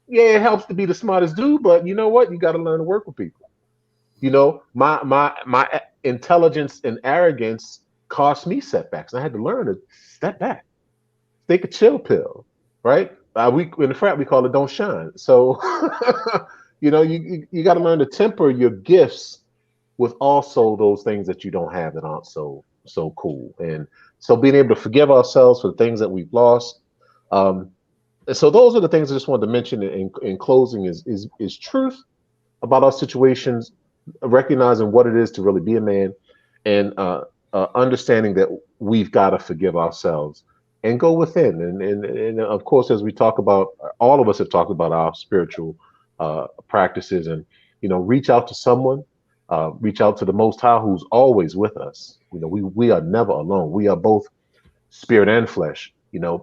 Yeah, it helps to be the smartest dude, but you know what? You got to learn to work with people. My intelligence and arrogance cost me setbacks. I had to learn to step back, take a chill pill, right? We in the frat we call it don't shine. So you got to learn to temper your gifts with also those things that you don't have that aren't so cool. And so being able to forgive ourselves for the things that we've lost. So those are the things I just wanted to mention in closing is truth about our situations, recognizing what it is to really be a man, and understanding that we've got to forgive ourselves and go within. And of course, as we talk about, all of us have talked about our spiritual practices, and reach out to someone, reach out to the Most High, who's always with us. We are never alone. We are both spirit and flesh.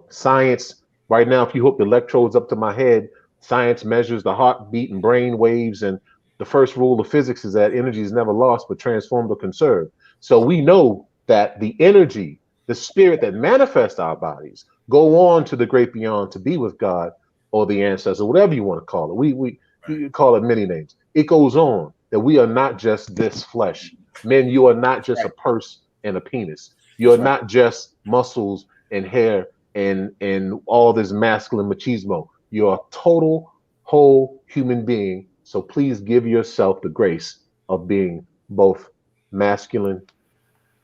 Science right now, if you hook the electrodes up to my head, science measures the heartbeat and brain waves, and the first rule of physics is that energy is never lost but transformed or conserved. So we know that the energy, the spirit that manifests our bodies, go on to the great beyond to be with God or the ancestors, whatever you want to call it. We call it many names. It goes on that we are not just this flesh. Men, you are not just a purse and a penis. You are not just muscles and hair and all this masculine machismo. You're a total whole human being. So please give yourself the grace of being both masculine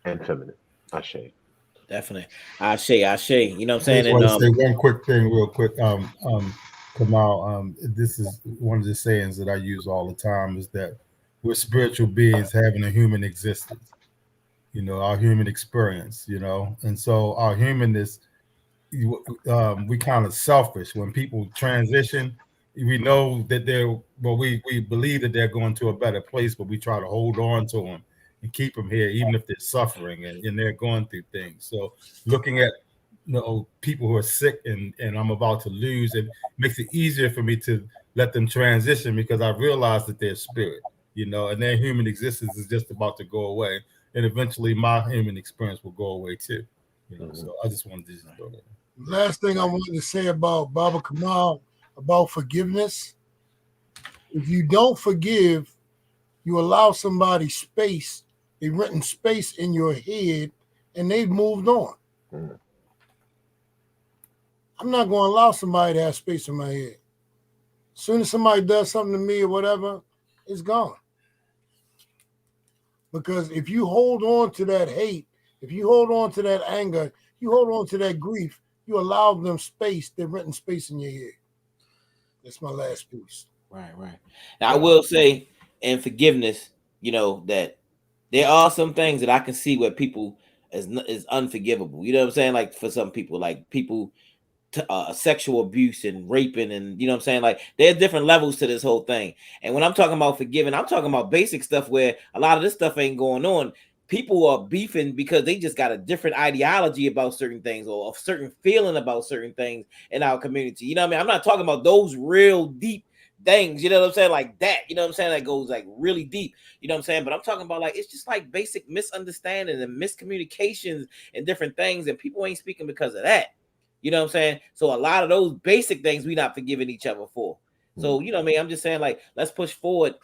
and feminine. Ashe. Definitely. Ashe. You know what I'm I just saying? want And to say one quick thing, real quick. Kamal, this is one of the sayings that I use all the time: is that we're spiritual beings having a human existence. Our human experience. And so our humanness, we kind of selfish when people transition. We know that we believe that they're going to a better place, but we try to hold on to them and keep them here, even if they're suffering and they're going through things. So looking at people who are sick and I'm about to lose, it makes it easier for me to let them transition, because I realize that they're spirit, and their human existence is just about to go away, and eventually my human experience will go away too. So I just wanted to just throw that. Last thing I wanted to say about Baba Kamal about forgiveness: if you don't forgive, you allow somebody space, a written space in your head, and they've moved on. I'm not going to allow somebody to have space in my head. As soon as somebody does something to me or whatever, it's gone. Because if you hold on to that hate, if you hold on to that anger, you hold on to that grief, you allow them space, they're written space in your head. That's my last piece. Right. Now, I will say, in forgiveness, that there are some things that I can see where people is unforgivable. You know what I'm saying? Like for some people, like people sexual abuse and raping, and you know what I'm saying? Like there's different levels to this whole thing. And when I'm talking about forgiving, I'm talking about basic stuff where a lot of this stuff ain't going on. People are beefing because they just got a different ideology about certain things or a certain feeling about certain things in our community. You know what I mean? I'm not talking about those real deep things, you know what I'm saying? Like that, you know what I'm saying? That goes like really deep, you know what I'm saying? But I'm talking about like, it's just like basic misunderstanding and miscommunications and different things. And people ain't speaking because of that. You know what I'm saying? So a lot of those basic things we not forgiving each other for. So, you know what I mean? I'm just saying, like, let's push forward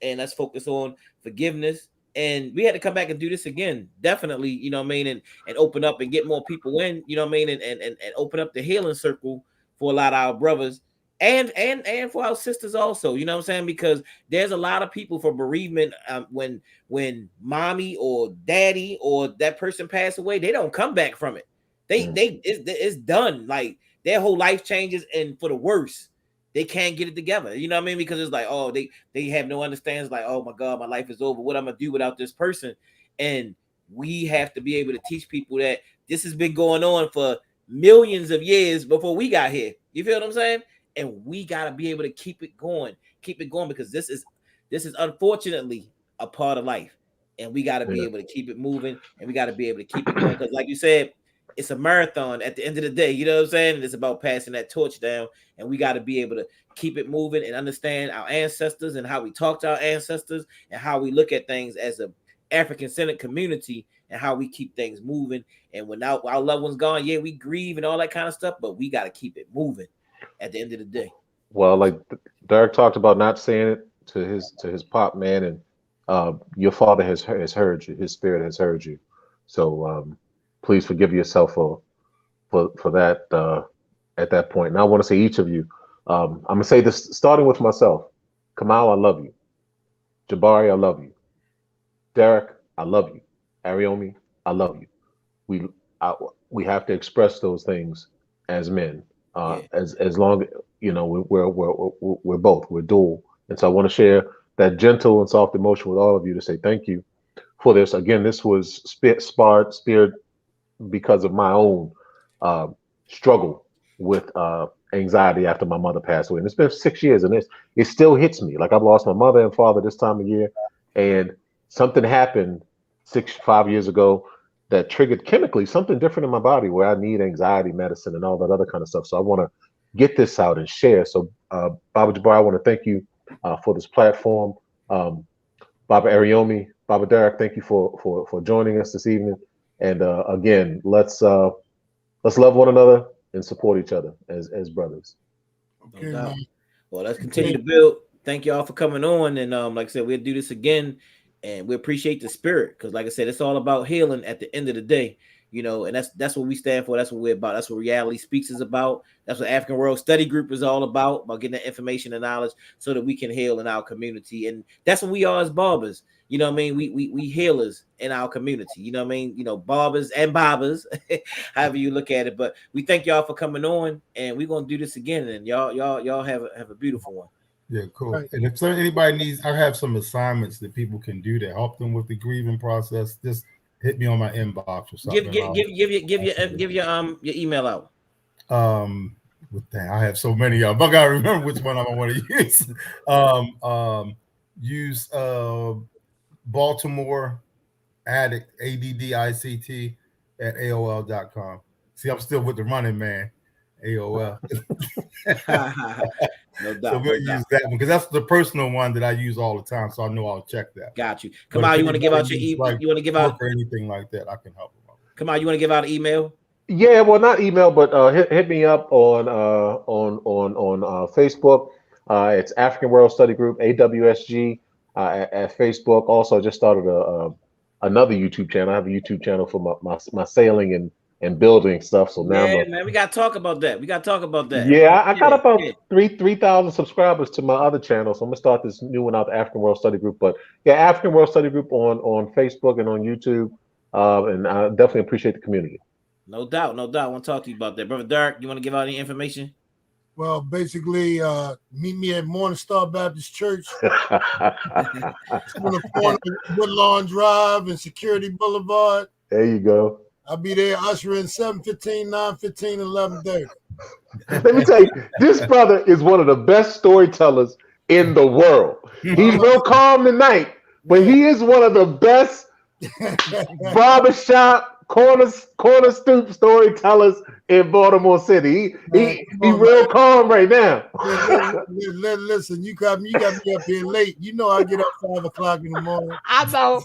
and let's focus on forgiveness. And we had to come back and do this again. Definitely, you know what I mean? And open up and get more people in, you know what I mean? And open up the healing circle for a lot of our brothers and for our sisters also, you know what I'm saying? Because there's a lot of people for bereavement when mommy or daddy or that person passed away, they don't come back from it. It's done. Like their whole life changes and for the worse. they can't get it together. You know what I mean? Because it's like, oh, they have no understanding. It's like, oh my God, my life is over. What I'm gonna do without this person? And we have to be able to teach people that this has been going on for millions of years before we got here. You feel what I'm saying? And we gotta be able to keep it going because this is unfortunately a part of life, and we gotta be able to keep it moving, and we gotta be able to keep it going. Because, like you said, it's a marathon at the end of the day. You know what I'm saying? And it's about passing that torch down, and we got to be able to keep it moving and understand our ancestors and how we talk to our ancestors and how we look at things as a African-centered community and how we keep things moving. And when our loved ones gone, yeah, we grieve and all that kind of stuff, but we got to keep it moving at the end of the day. Well, like Derek talked about, not saying it to his pop, man, and your father has heard you. His spirit has heard you. So please forgive yourself for that at that point. And I want to say each of you. I'm gonna say this starting with myself. Kamal, I love you. Jabari, I love you. Derek, I love you. Ariomi, I love you. We have to express those things as men. As long, you know, we're both, we're dual. And so I want to share that gentle and soft emotion with all of you to say thank you for this. Again, this was speared because of my own struggle with anxiety after my mother passed away. And it's been 6 years, and it still hits me. Like, I've lost my mother and father this time of year, and something happened 5 years ago that triggered chemically something different in my body where I need anxiety medicine and all that other kind of stuff. So I want to get this out and share. So Baba Jabari, I want to thank you for this platform. Baba Ariomi, Baba Derek, thank you for joining us this evening. And again, let's love one another and support each other as brothers. Okay, no. Well, let's continue to build. Thank y'all for coming on. And like I said, we'll do this again. And we appreciate the spirit, because like I said, it's all about healing at the end of the day, you know, and that's what we stand for. That's what we're about. That's what Reality Speaks is about. That's what African World Study Group is all about getting that information and knowledge so that we can heal in our community. And that's what we are as barbers. You know what I mean? We healers in our community. You know what I mean? You know, barbers and bobbers, however you look at it. But we thank y'all for coming on, and we're gonna do this again. And y'all have a beautiful one. Yeah, cool. Right. And if anybody needs, I have some assignments that people can do to help them with the grieving process. Just hit me on my inbox or something. Give your email out. With that, I have so many of them. I gotta remember which one I want to use. Use Baltimore Addict ADDICT at AOL.com. See, I'm still with the running man. AOL. No doubt. So we'll use that one because that's the personal one that I use all the time. So I know I'll check that. Got you. Come on, you want to give out your email? Like, you want to give out or anything like that? I can help them. Come on, you want to give out an email? Yeah, well, not email, but hit me up on Facebook. It's African World Study Group, AWSG, at Facebook. Also, I just started another YouTube channel. I have a YouTube channel for my sailing and building stuff. So now, man, we gotta talk about that. Yeah, I got about 3,000 subscribers to my other channel. So I'm gonna start this new one out, the African World Study Group. But yeah, African World Study Group on Facebook and on YouTube. And I definitely appreciate the community. No doubt. I want to talk to you about that. Brother Derek, you want to give out any information? Well, basically, meet me at Morning Star Baptist Church on the corner of Woodlawn Drive and Security Boulevard. There you go. I'll be there ushering 7:15, 9:15, 11:30. Let me tell you, this brother is one of the best storytellers in the world. He's real calm tonight, but he is one of the best barbershop corner stoop storytellers in Baltimore City. He real calm right now. Listen, you got me up here late. You know I get up 5 o'clock in the morning. I know.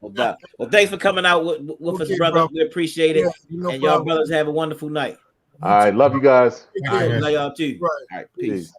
No doubt. Well, thanks for coming out with us, brother. Bro. We appreciate it. Yeah, and y'all brothers have a wonderful night. All right, love you guys. All right, love y'all too. Right. All right, peace.